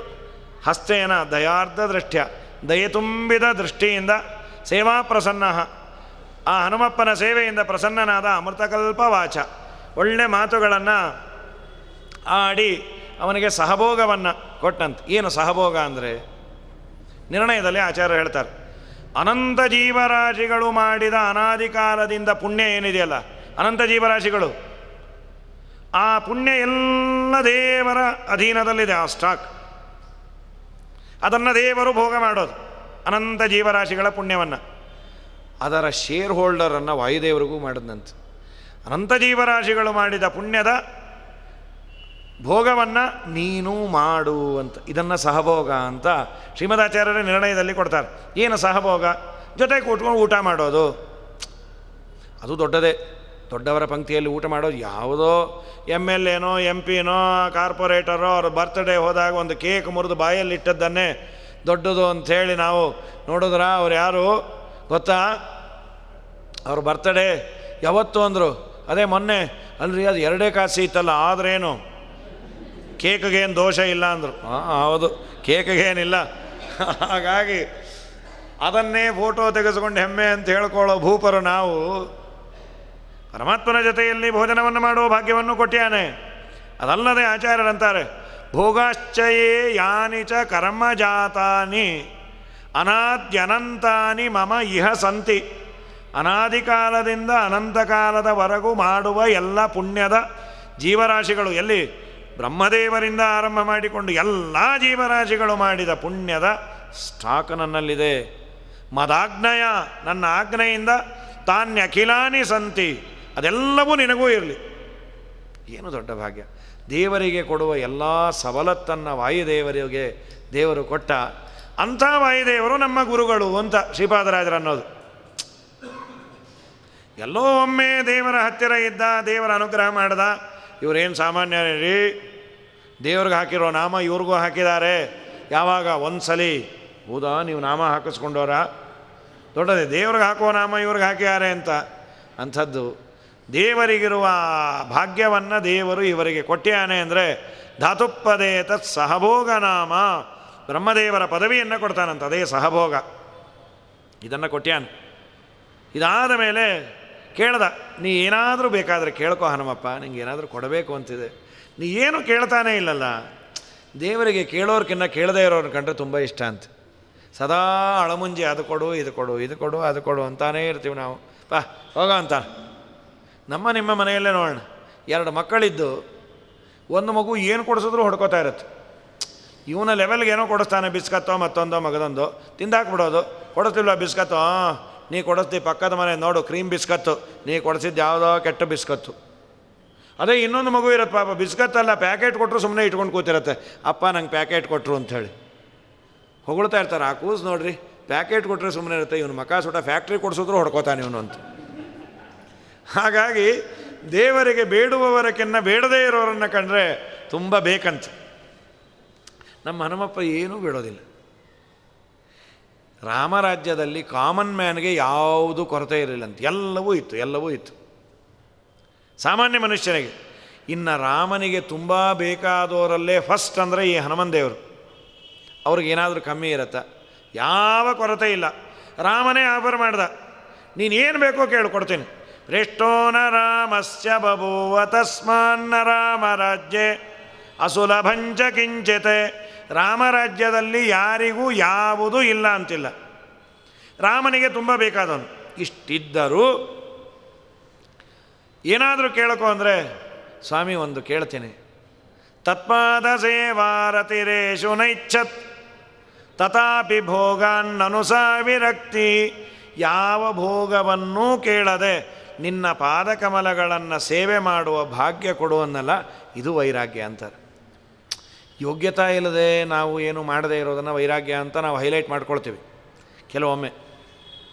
ಹಸ್ತೇನ ದಯಾರ್ಧ ದೃಷ್ಟ್ಯ ದಯೆ ತುಂಬಿದ ದೃಷ್ಟಿಯಿಂದ, ಸೇವಾ ಪ್ರಸನ್ನ ಆ ಹನುಮಪ್ಪನ ಸೇವೆಯಿಂದ ಪ್ರಸನ್ನನಾದ ಅಮೃತಕಲ್ಪ ವಾಚ, ಒಳ್ಳೆ ಮಾತುಗಳನ್ನು ಆಡಿ ಅವನಿಗೆ ಸಹಭೋಗವನ್ನು ಕೊಟ್ಟಂತೆ. ಏನು ಸಹಭೋಗ ಅಂದರೆ, ನಿರ್ಣಯದಲ್ಲಿ ಆಚಾರ್ಯರು ಹೇಳ್ತಾರೆ, ಅನಂತ ಜೀವರಾಶಿಗಳು ಮಾಡಿದ ಅನಾದಿ ಕಾಲದಿಂದ ಪುಣ್ಯ ಏನಿದೆಯಲ್ಲ, ಅನಂತ ಜೀವರಾಶಿಗಳು, ಆ ಪುಣ್ಯ ಎಲ್ಲ ದೇವರ ಅಧೀನದಲ್ಲಿದೆ. ಆ ಸ್ಟಾಕ್ ಅದನ್ನು ದೇವರು ಭೋಗ ಮಾಡೋದು, ಅನಂತ ಜೀವರಾಶಿಗಳ ಪುಣ್ಯವನ್ನು. ಅದರ ಶೇರ್ ಹೋಲ್ಡರನ್ನು ವಾಯುದೇವರಿಗೂ ಮಾಡಿದಂತೆ. ಅನಂತ ಜೀವರಾಶಿಗಳು ಮಾಡಿದ ಪುಣ್ಯದ ಭೋಗವನ್ನು ನೀನು ಮಾಡು ಅಂತ. ಇದನ್ನು ಸಹಭೋಗ ಅಂತ ಶ್ರೀಮದಾಚಾರ್ಯರ ನಿರ್ಣಯದಲ್ಲಿ ಕೊಡ್ತಾರೆ. ಏನು ಸಹಭೋಗ? ಜೊತೆಗೆ ಕೂತ್ಕೊಂಡು ಊಟ ಮಾಡೋದು, ಅದು ದೊಡ್ಡದೇ. ದೊಡ್ಡವರ ಪಂಕ್ತಿಯಲ್ಲಿ ಊಟ ಮಾಡೋದು. ಯಾವುದೋ MLAನೋ MP ನೋ ಕಾರ್ಪೊರೇಟರೋ ಅವ್ರ ಬರ್ತ್ಡೇ ಹೋದಾಗ ಒಂದು ಕೇಕ್ ಮುರಿದು ಬಾಯಲ್ಲಿಟ್ಟದ್ದನ್ನೇ ದೊಡ್ಡದು ಅಂಥೇಳಿ ನಾವು ನೋಡಿದ್ರ. ಅವ್ರು ಯಾರು ಗೊತ್ತಾ? ಅವ್ರ ಬರ್ತ್ಡೇ ಯಾವತ್ತು ಅಂದರು, ಅದೇ ಮೊನ್ನೆ ಅಲ್ರಿ, ಅದು 2 ಕಾಸು ಇತ್ತಲ್ಲ, ಆದ್ರೇನು ಕೇಕ್ಗೇನು ದೋಷ ಇಲ್ಲ ಅಂದರು. ಹೌದು, ಕೇಕ್ಗೇನಿಲ್ಲ. ಹಾಗಾಗಿ ಅದನ್ನೇ ಫೋಟೋ ತೆಗೆದುಕೊಂಡು ಹೆಮ್ಮೆ ಅಂತ ಹೇಳ್ಕೊಳ್ಳೋ ಭೂಪರು ನಾವು. ಪರಮಾತ್ಮನ ಜೊತೆಯಲ್ಲಿ ಭೋಜನವನ್ನು ಮಾಡುವ ಭಾಗ್ಯವನ್ನು ಕೊಟ್ಟಿಯಾನೆ. ಅದಲ್ಲದೆ ಆಚಾರ್ಯರಂತಾರೆ, ಭೋಗಾಶ್ಚಯೇ ಯಾನಿ ಚ ಕರ್ಮಜಾತಾನಿ ಅನಾದ್ಯನಂತಾನಿ ಮಮ ಇಹ ಸಂತಿ. ಅನಾದಿ ಕಾಲದಿಂದ ಅನಂತ ಕಾಲದವರೆಗೂ ಮಾಡುವ ಎಲ್ಲ ಪುಣ್ಯದ ಜೀವರಾಶಿಗಳು, ಎಲ್ಲಿ ಬ್ರಹ್ಮದೇವರಿಂದ ಆರಂಭ ಮಾಡಿಕೊಂಡು ಎಲ್ಲ ಜೀವರಾಶಿಗಳು ಮಾಡಿದ ಪುಣ್ಯದ ಸ್ಟಾಕ್ ನನ್ನಲ್ಲಿದೆ. ಮದಾಜ್ಞಯ, ನನ್ನ ಆಜ್ಞೆಯಿಂದ ತಾನ್ಯಖಿಲಾನಿ ಸಂತಿ, ಅದೆಲ್ಲವೂ ನಿನಗೂ ಇರಲಿ. ಏನು ದೊಡ್ಡ ಭಾಗ್ಯ! ದೇವರಿಗೆ ಕೊಡುವ ಎಲ್ಲ ಸವಲತ್ತನ್ನು ವಾಯುದೇವರಿಗೆ ದೇವರು ಕೊಟ್ಟ. ಅಂಥ ವಾಯುದೇವರು ನಮ್ಮ ಗುರುಗಳು ಅಂತ ಶ್ರೀಪಾದರಾಜರು ಅನ್ನೋದು. ಎಲ್ಲೋ ಒಮ್ಮೆ ದೇವರ ಹತ್ತಿರ ಇದ್ದ, ದೇವರ ಅನುಗ್ರಹ ಮಾಡ್ದ. ಇವರೇನು ಸಾಮಾನ್ಯ ರೀ, ದೇವ್ರಿಗೆ ಹಾಕಿರೋ ನಾಮ ಇವ್ರಿಗೂ ಹಾಕಿದ್ದಾರೆ. ಯಾವಾಗ ಒಂದು ಸಲ ಹೌದಾ ನೀವು ನಾಮ ಹಾಕಿಸ್ಕೊಂಡವರ ದೊಡ್ಡದೇ, ದೇವ್ರಿಗೆ ಹಾಕುವ ನಾಮ ಇವ್ರಿಗೆ ಹಾಕಿದ್ದಾರೆ ಅಂತ. ಅಂಥದ್ದು ದೇವರಿಗಿರುವ ಭಾಗ್ಯವನ್ನು ದೇವರು ಇವರಿಗೆ ಕೊಟ್ಟಿಯಾನೆ. ಅಂದರೆ ಧಾತುಪ್ಪದೇ ತತ್ ಸಹಭೋಗ ನಾಮ, ಬ್ರಹ್ಮದೇವರ ಪದವಿಯನ್ನು ಕೊಡ್ತಾನಂತ, ಅದೇ ಸಹಭೋಗ. ಇದನ್ನು ಕೊಟ್ಟ್ಯಾನೆ. ಇದಾದ ಮೇಲೆ ಕೇಳ್ದ, ನೀ ಏನಾದರೂ ಬೇಕಾದರೆ ಕೇಳ್ಕೊ ಹನುಮಪ್ಪ, ನಿಂಗೆ ಏನಾದರೂ ಕೊಡಬೇಕು ಅಂತಿದೆ. ನೀ ಏನು ಕೇಳ್ತಾನೇ ಇಲ್ಲಲ್ಲ. ದೇವರಿಗೆ ಕೇಳೋರ್ಕಿನ್ನ ಕೇಳದೇ ಇರೋರು ಕಂಡ್ರೆ ತುಂಬ ಇಷ್ಟ ಅಂತ. ಸದಾ ಅಳಮುಂಜಿ ಅದು ಕೊಡು ಇದು ಕೊಡು ಇದು ಕೊಡು ಅದು ಕೊಡು ಅಂತಾನೇ ಇರ್ತೀವಿ ನಾವು. ಹೋಗೋ ಅಂತ. ನಮ್ಮ ನಿಮ್ಮ ಮನೆಯಲ್ಲೇ ನೋಡೋಣ, 2 ಮಕ್ಕಳಿದ್ದು ಒಂದು ಮಗು ಏನು ಕೊಡಿಸಿದ್ರು ಹೊಡ್ಕೋತಾ ಇರುತ್ತೆ. ಇವನ ಲೆವೆಲ್ಗೆ ಏನೋ ಕೊಡಿಸ್ತಾನೆ, ಬಿಸ್ಕತ್ತೋ ಮತ್ತೊಂದೋ ಮಗದೊಂದು ತಿಂದಾಕ್ಬಿಡೋದು. ಕೊಡಿಸ್ತಿಲ್ವ ಬಿಸ್ಕತ್ತು? ನೀ ಕೊಡಿಸ್ತಿ ಪಕ್ಕದ ಮನೆ ನೋಡು ಕ್ರೀಮ್ ಬಿಸ್ಕತ್ತು, ನೀ ಕೊಡಿಸಿದ್ದು ಯಾವುದೋ ಕೆಟ್ಟ ಬಿಸ್ಕತ್ತು. ಅದೇ ಇನ್ನೊಂದು ಮಗು ಇರುತ್ತೆ ಪಾಪ, ಬಿಸ್ಕತ್ತಲ್ಲ ಪ್ಯಾಕೆಟ್ ಕೊಟ್ಟರು ಸುಮ್ಮನೆ ಇಟ್ಕೊಂಡು ಕೂತಿರುತ್ತೆ. ಅಪ್ಪ ನಂಗೆ ಪ್ಯಾಕೆಟ್ ಕೊಟ್ಟರು ಅಂಥೇಳಿ ಹೊಗಳ್ತಾ ಇರ್ತಾರೆ. ಆ ಕೂಸು ನೋಡ್ರಿ, ಪ್ಯಾಕೆಟ್ ಕೊಟ್ಟರೆ ಸುಮ್ಮನೆ ಇರುತ್ತೆ, ಇವನು ಮಕ ಸುಟ ಫ್ಯಾಕ್ಟ್ರಿ ಕೊಡಿಸಿದ್ರು ಹೊಡ್ಕೋತಾನೆ ಇವನು ಅಂತ. ಹಾಗಾಗಿ ದೇವರಿಗೆ ಬೇಡುವವರಕ್ಕಿನ್ನ ಬೇಡದೇ ಇರೋರನ್ನು ಕಂಡ್ರೆ ತುಂಬ ಬೇಕಂತ. ನಮ್ಮ ಹನುಮಪ್ಪ ಏನೂ ಬೇಡೋದಿಲ್ಲ. ರಾಮರಾಜ್ಯದಲ್ಲಿ ಕಾಮನ್ ಮ್ಯಾನ್ಗೆ ಯಾವುದೂ ಕೊರತೆ ಇರಲಿಲ್ಲಂತ, ಎಲ್ಲವೂ ಇತ್ತು, ಎಲ್ಲವೂ ಇತ್ತು ಸಾಮಾನ್ಯ ಮನುಷ್ಯನಿಗೆ. ಇನ್ನು ರಾಮನಿಗೆ ತುಂಬ ಬೇಕಾದವರಲ್ಲೇ ಫಸ್ಟ್ ಅಂದರೆ ಈ ಹನುಮನ್ ದೇವರು. ಅವ್ರಿಗೇನಾದರೂ ಕಮ್ಮಿ ಇರತ್ತಾ? ಯಾವ ಕೊರತೆ ಇಲ್ಲ. ರಾಮನೇ ಆಫರ್ ಮಾಡ್ದ, ನೀನೇನು ಬೇಕೋ ಕೇಳು ಕೊಡ್ತೀನಿ. ಪ್ರೇಷ್ಟೋ ನ ರಾಮಸ್ಯ ಬಭೂವ ತಸ್ಮಾನ್ನ ರಾಮರಾಜ್ಯೆ ಅಸುಲಭಂಚ ಕಿಂಚಿತೆ. ರಾಮರಾಜ್ಯದಲ್ಲಿ ಯಾರಿಗೂ ಯಾವುದೂ ಇಲ್ಲ ಅಂತಿಲ್ಲ. ರಾಮನಿಗೆ ತುಂಬ ಬೇಕಾದವನು. ಇಷ್ಟಿದ್ದರೂ ಏನಾದರೂ ಕೇಳಕೋ ಅಂದರೆ, ಸ್ವಾಮಿ ಒಂದು ಕೇಳ್ತೀನಿ. ತತ್ಪಾದ ಸೇವಾರತಿರೇಶು ನೈಚ್ಛತ್ ತಥಾಪಿ ಭೋಗಾನ್ನನುಸಾ ವಿರಕ್ತಿ. ಯಾವ ಭೋಗವನ್ನೂ ಕೇಳದೆ ನಿನ್ನ ಪಾದಕಮಲಗಳನ್ನು ಸೇವೆ ಮಾಡುವ ಭಾಗ್ಯ ಕೊಡುವನ್ನಲ್ಲ, ಇದು ವೈರಾಗ್ಯ ಅಂತಾರೆ. ಯೋಗ್ಯತಾ ಇಲ್ಲದೆ ನಾವು ಏನು ಮಾಡದೇ ಇರೋದನ್ನು ವೈರಾಗ್ಯ ಅಂತ ನಾವು ಹೈಲೈಟ್ ಮಾಡ್ಕೊಳ್ತೀವಿ. ಕೆಲವೊಮ್ಮೆ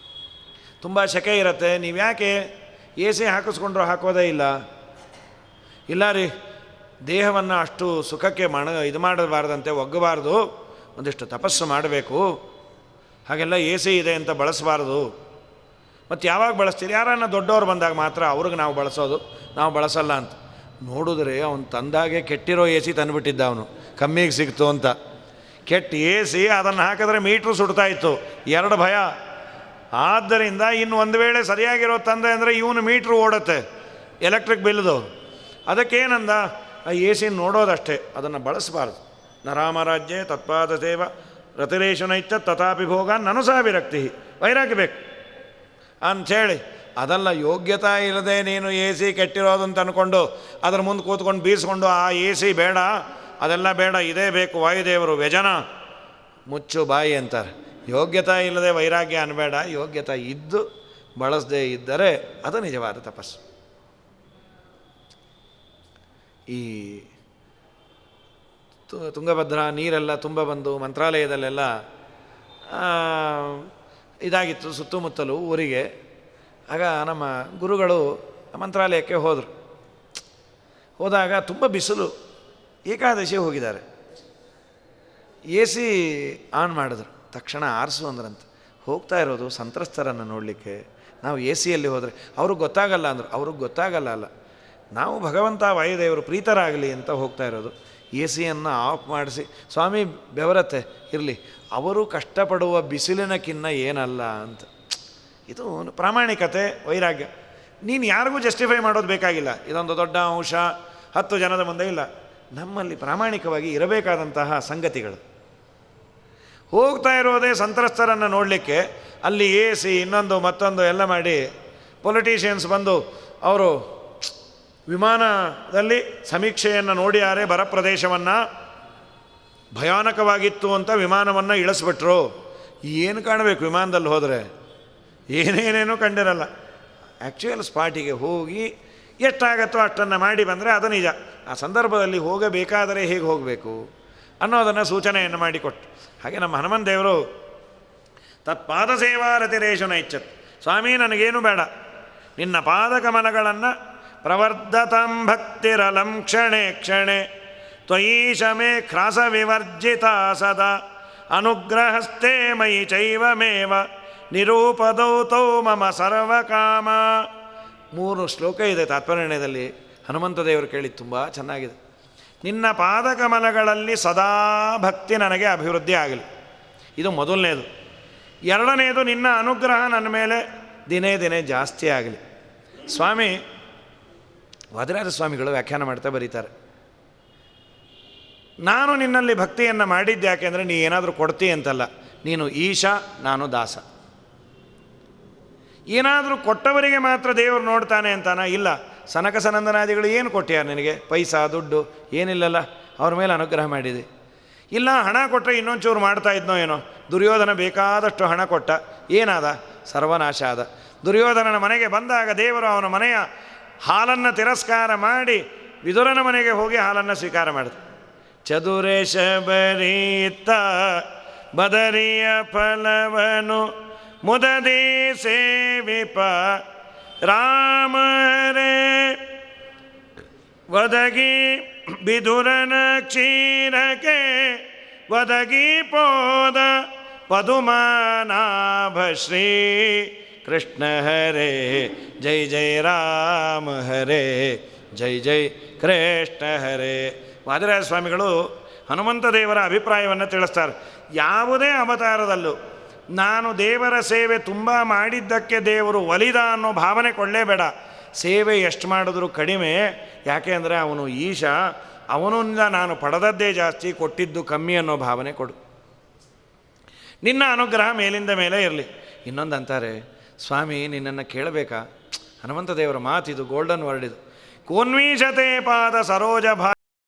ತುಂಬ ಸೆಕೆ ಇರುತ್ತೆ, ನೀವು ಯಾಕೆ ಎ ಸಿ ಹಾಕಿಸ್ಕೊಂಡ್ರು ಹಾಕೋದೇ ಇಲ್ಲ? ಇಲ್ಲ ರೀ, ದೇಹವನ್ನು ಅಷ್ಟು ಸುಖಕ್ಕೆ ಇದು ಮಾಡಬಾರ್ದಂತೆ, ಒಗ್ಗಬಾರ್ದು, ಒಂದಿಷ್ಟು ತಪಸ್ಸು ಮಾಡಬೇಕು, ಹಾಗೆಲ್ಲ ಎ ಸಿ ಇದೆ ಅಂತ ಬಳಸಬಾರ್ದು. ಮತ್ತು ಯಾವಾಗ ಬಳಸ್ತೀರಿ? ಯಾರನ್ನ ದೊಡ್ಡವ್ರು ಬಂದಾಗ ಮಾತ್ರ ಅವ್ರಿಗೆ ನಾವು ಬಳಸೋದು, ನಾವು ಬಳಸಲ್ಲ ಅಂತ. ನೋಡಿದ್ರೆ ಅವನು ತಂದಾಗೆ ಕೆಟ್ಟಿರೋ ಎ ಸಿ ತಂದುಬಿಟ್ಟಿದ್ದ, ಅವನು ಕಮ್ಮಿಗೆ ಸಿಕ್ತು ಅಂತ. ಕೆಟ್ಟ ಎ ಸಿ, ಅದನ್ನು ಹಾಕಿದ್ರೆ ಮೀಟ್ರು ಸುಡ್ತಾಯಿತ್ತು. 2 ಭಯ. ಆದ್ದರಿಂದ ಇನ್ನು ಒಂದು ವೇಳೆ ಸರಿಯಾಗಿರೋ ತಂದೆ ಅಂದರೆ ಇವನು ಮೀಟ್ರು ಓಡುತ್ತೆ, ಎಲೆಕ್ಟ್ರಿಕ್ ಬಿಲ್ದು. ಅದಕ್ಕೇನಂದ, ಆ ಎ ಸಿ ನೋಡೋದಷ್ಟೇ, ಅದನ್ನು ಬಳಸಬಾರ್ದು. ನ ರಾಮರಾಜ್ಯೆ ತತ್ಪಾದ ಸೇವ ರತಿರೇಶು ನೈಚ್ಛ ತಥಾಪಿ ಭೋಗ ನನುಸಾ ವಿರಕ್ತಿ. ವೈರಾಗ್ಯ ಬೇಕು ಅಂಥೇಳಿ. ಅದಲ್ಲ, ಯೋಗ್ಯತಾ ಇಲ್ಲದೆ ನೀನು ಎ ಸಿ ಕೆಟ್ಟಿರೋದು ಅಂತ ಅಂದ್ಕೊಂಡು ಅದ್ರ ಮುಂದೆ ಕೂತ್ಕೊಂಡು ಬೀಸ್ಕೊಂಡು ಆ ಎ ಸಿ ಬೇಡ, ಅದೆಲ್ಲ ಬೇಡ, ಇದೇ ಬೇಕು ವಾಯುದೇವರು ವ್ಯಜನ, ಮುಚ್ಚು ಬಾಯಿ ಅಂತಾರೆ. ಯೋಗ್ಯತಾ ಇಲ್ಲದೆ ವೈರಾಗ್ಯ ಅನ್ನಬೇಡ. ಯೋಗ್ಯತಾ ಇದ್ದು ಬಳಸದೇ ಇದ್ದರೆ ಅದು ನಿಜವಾದ ತಪಸ್ಸು. ಈ ತುಂಗಭದ್ರಾ ನೀರೆಲ್ಲ ತುಂಬ ಬಂದು ಮಂತ್ರಾಲಯದಲ್ಲೆಲ್ಲ ಇದಾಗಿತ್ತು ಸುತ್ತಮುತ್ತಲು ಊರಿಗೆ. ಆಗ ನಮ್ಮ ಗುರುಗಳು ಮಂತ್ರಾಲಯಕ್ಕೆ ಹೋದರು. ಹೋದಾಗ ತುಂಬ ಬಿಸಿಲು, ಏಕಾದಶಿ ಹೋಗಿದ್ದಾರೆ. ಎ ಸಿ ಆನ್ ಮಾಡಿದ್ರು, ತಕ್ಷಣ ಆರಿಸು ಅಂದ್ರಂತ. ಹೋಗ್ತಾ ಇರೋದು ಸಂತ್ರಸ್ತರನ್ನು ನೋಡಲಿಕ್ಕೆ. ನಾವು ಎ ಸಿಯಲ್ಲಿ ಹೋದರೆ ಅವ್ರಿಗೆ ಗೊತ್ತಾಗಲ್ಲ ಅಂದರು. ಅವ್ರಿಗೆ ಗೊತ್ತಾಗಲ್ಲ ಅಲ್ಲ, ನಾವು ಭಗವಂತ ವಾಯುದೇವರು ಪ್ರೀತರಾಗಲಿ ಅಂತ ಹೋಗ್ತಾ ಇರೋದು. ಎ ಸಿಯನ್ನು ಆಫ್ ಮಾಡಿಸಿ, ಸ್ವಾಮಿ ಬೆವರತ್ತೆ ಇರಲಿ, ಅವರು ಕಷ್ಟಪಡುವ ಬಿಸಿಲಿನಕ್ಕಿನ್ನ ಏನಲ್ಲ ಅಂತ. ಇದು ಪ್ರಾಮಾಣಿಕತೆ, ವೈರಾಗ್ಯ. ನೀನು ಯಾರಿಗೂ ಜಸ್ಟಿಫೈ ಮಾಡೋದು ಬೇಕಾಗಿಲ್ಲ, ಇದೊಂದು ದೊಡ್ಡ ಅಂಶ 10 ಜನದ ಮುಂದೆ ಇಲ್ಲ. ನಮ್ಮಲ್ಲಿ ಪ್ರಾಮಾಣಿಕವಾಗಿ ಇರಬೇಕಾದಂತಹ ಸಂಗತಿಗಳು. ಹೋಗ್ತಾ ಇರೋದೇ ಸಂತ್ರಸ್ತರನ್ನು ನೋಡಲಿಕ್ಕೆ, ಅಲ್ಲಿ ಎ ಸಿ ಇನ್ನೊಂದು ಮತ್ತೊಂದು ಎಲ್ಲ ಮಾಡಿ ಪೊಲಿಟಿಷಿಯನ್ಸ್ ಬಂದು ಅವರು ವಿಮಾನದಲ್ಲಿ ಸಮೀಕ್ಷೆಯನ್ನು ನೋಡಿಯಾರೆ, ಬರ ಪ್ರದೇಶವನ್ನು ಭಯಾನಕವಾಗಿತ್ತು ಅಂತ ವಿಮಾನವನ್ನು ಇಳಿಸ್ಬಿಟ್ರು. ಏನು ಕಾಣಬೇಕು ವಿಮಾನದಲ್ಲಿ ಹೋದರೆ? ಏನೇನೇನೂ ಕಂಡಿರಲ್ಲ. ಆ್ಯಕ್ಚುಯಲ್ ಸ್ಪಾಟಿಗೆ ಹೋಗಿ ಎಷ್ಟಾಗತ್ತೋ ಅಷ್ಟನ್ನು ಮಾಡಿ ಬಂದರೆ ಅದು ನಿಜ. ಆ ಸಂದರ್ಭದಲ್ಲಿ ಹೋಗಬೇಕಾದರೆ ಹೇಗೆ ಹೋಗಬೇಕು ಅನ್ನೋದನ್ನು ಸೂಚನೆಯನ್ನು ಮಾಡಿಕೊಟ್ಟು. ಹಾಗೆ ನಮ್ಮ ಹನುಮಂತ ದೇವರು ತತ್ಪಾದ ಸೇವಾರತಿರೇಶು ನೈಚ್ಛತ್, ಸ್ವಾಮಿ ನನಗೇನು ಬೇಡ, ನಿನ್ನ ಪಾದಕಮಲಗಳನ್ನು ಪ್ರವರ್ಧತಂ ಭಕ್ತಿರಲಂ ಕ್ಷಣೆ ಕ್ಷಣೆ ತ್ವಯೀಶ ಮೇ ಕ್ರಾಸ ವಿವರ್ಜಿತ ಸದಾ ಅನುಗ್ರಹಸ್ಥೆ ಮಯಿ ಚೈವಮೇವ ನಿರೂಪದೌ ತೌ ಮಮ ಸರ್ವಕಾಮ. 3 ಶ್ಲೋಕ ಇದೆ ತಾತ್ಪರ್ಯದಲ್ಲಿ. ಹನುಮಂತ ದೇವರು ಕೇಳಿದ್ದು ತುಂಬ ಚೆನ್ನಾಗಿದೆ. ನಿನ್ನ ಪಾದಕಮಲಗಳಲ್ಲಿ ಸದಾ ಭಕ್ತಿ ನನಗೆ ಅಭಿವೃದ್ಧಿ ಆಗಲಿ, ಇದು ಮೊದಲನೇದು. ಎರಡನೇದು, ನಿನ್ನ ಅನುಗ್ರಹ ನನ್ನ ಮೇಲೆ ದಿನೇ ದಿನೇ ಜಾಸ್ತಿ ಆಗಲಿ. ಸ್ವಾಮಿ ವಾದಿರಾಜ ಸ್ವಾಮಿಗಳು ವ್ಯಾಖ್ಯಾನ ಮಾಡ್ತಾ ಬರೀತಾರೆ, ನಾನು ನಿನ್ನಲ್ಲಿ ಭಕ್ತಿಯನ್ನು ಮಾಡಿದ್ದೆ ಯಾಕೆಂದರೆ ನೀ ಏನಾದರೂ ಕೊಡ್ತೀಯ ಅಂತಲ್ಲ, ನೀನು ಈಶ, ನಾನು ದಾಸ. ಏನಾದರೂ ಕೊಟ್ಟವರಿಗೆ ಮಾತ್ರ ದೇವರು ನೋಡ್ತಾನೆ ಅಂತಾನ? ಇಲ್ಲ. ಸನಕ ಸನಂದನಾದಿಗಳು ಏನು ಕೊಟ್ಟಿಯಾರ ನಿನಗೆ? ಪೈಸಾ ದುಡ್ಡು ಏನಿಲ್ಲಲ್ಲ, ಅವ್ರ ಮೇಲೆ ಅನುಗ್ರಹ ಮಾಡಿದೆ. ಇಲ್ಲ ಹಣ ಕೊಟ್ಟರೆ ಇನ್ನೊಂಚೂರು ಮಾಡ್ತಾ ಇದ್ನೋ ಏನೋ. ದುರ್ಯೋಧನ ಬೇಕಾದಷ್ಟು ಹಣ ಕೊಟ್ಟ, ಏನಾದ? ಸರ್ವನಾಶ ಆದ. ದುರ್ಯೋಧನನ ಮನೆಗೆ ಬಂದಾಗ ದೇವರು ಅವನ ಮನೆಯ ಹಾಲನ್ನು ತಿರಸ್ಕಾರ ಮಾಡಿ ವಿದುರನ ಮನೆಗೆ ಹೋಗಿ ಹಾಲನ್ನು ಸ್ವೀಕಾರ ಮಾಡಿದ. ಚದುರೇಶ ಬರೀತ ಬದರಿಯ ಫಲವನು ಮುದದಿ ಸೇವಿಪ ರಾಮರೇ ಒದಗಿ ವಿದುರನ ಕ್ಷೀರಕ್ಕೆ ಒದಗಿ ಪೋದ ಪದುಮಾನಾಭ ಶ್ರೀ ಕೃಷ್ಣ ಹರೇ ಜೈ ಜೈ ರಾಮ ಹರೇ ಜೈ ಜೈ ಕೃಷ್ಣ ಹರೇ. ವಾದಿರಾಜ ಸ್ವಾಮಿಗಳು ಹನುಮಂತ ದೇವರ ಅಭಿಪ್ರಾಯವನ್ನು ತಿಳಿಸ್ತಾರೆ. ಯಾವುದೇ ಅವತಾರದಲ್ಲೂ ನಾನು ದೇವರ ಸೇವೆ ತುಂಬ ಮಾಡಿದ್ದಕ್ಕೆ ದೇವರು ಒಲಿದ ಅನ್ನೋ ಭಾವನೆ ಕೊಳ್ಳೇಬೇಡ. ಸೇವೆ ಎಷ್ಟು ಮಾಡಿದ್ರೂ ಕಡಿಮೆ, ಯಾಕೆ ಅಂದರೆ ಅವನು ಈಶ, ಅವನಿಂದ ನಾನು ಪಡೆದದ್ದೇ ಜಾಸ್ತಿ, ಕೊಟ್ಟಿದ್ದು ಕಮ್ಮಿ ಅನ್ನೋ ಭಾವನೆ ಕೊಡು. ನಿನ್ನ ಅನುಗ್ರಹ ಮೇಲಿಂದ ಮೇಲೆ ಇರಲಿ. ಇನ್ನೊಂದು ಅಂತಾರೆ, ಸ್ವಾಮಿ ನಿನ್ನನ್ನು ಕೇಳಬೇಕಾ? ಹನುಮಂತ ದೇವರ ಮಾತಿದು, ಗೋಲ್ಡನ್ ವರ್ಡ್ ಇದು. ಕೋನ್ವೀಶತೆ ಪಾದ ಸರೋಜ ಭಾ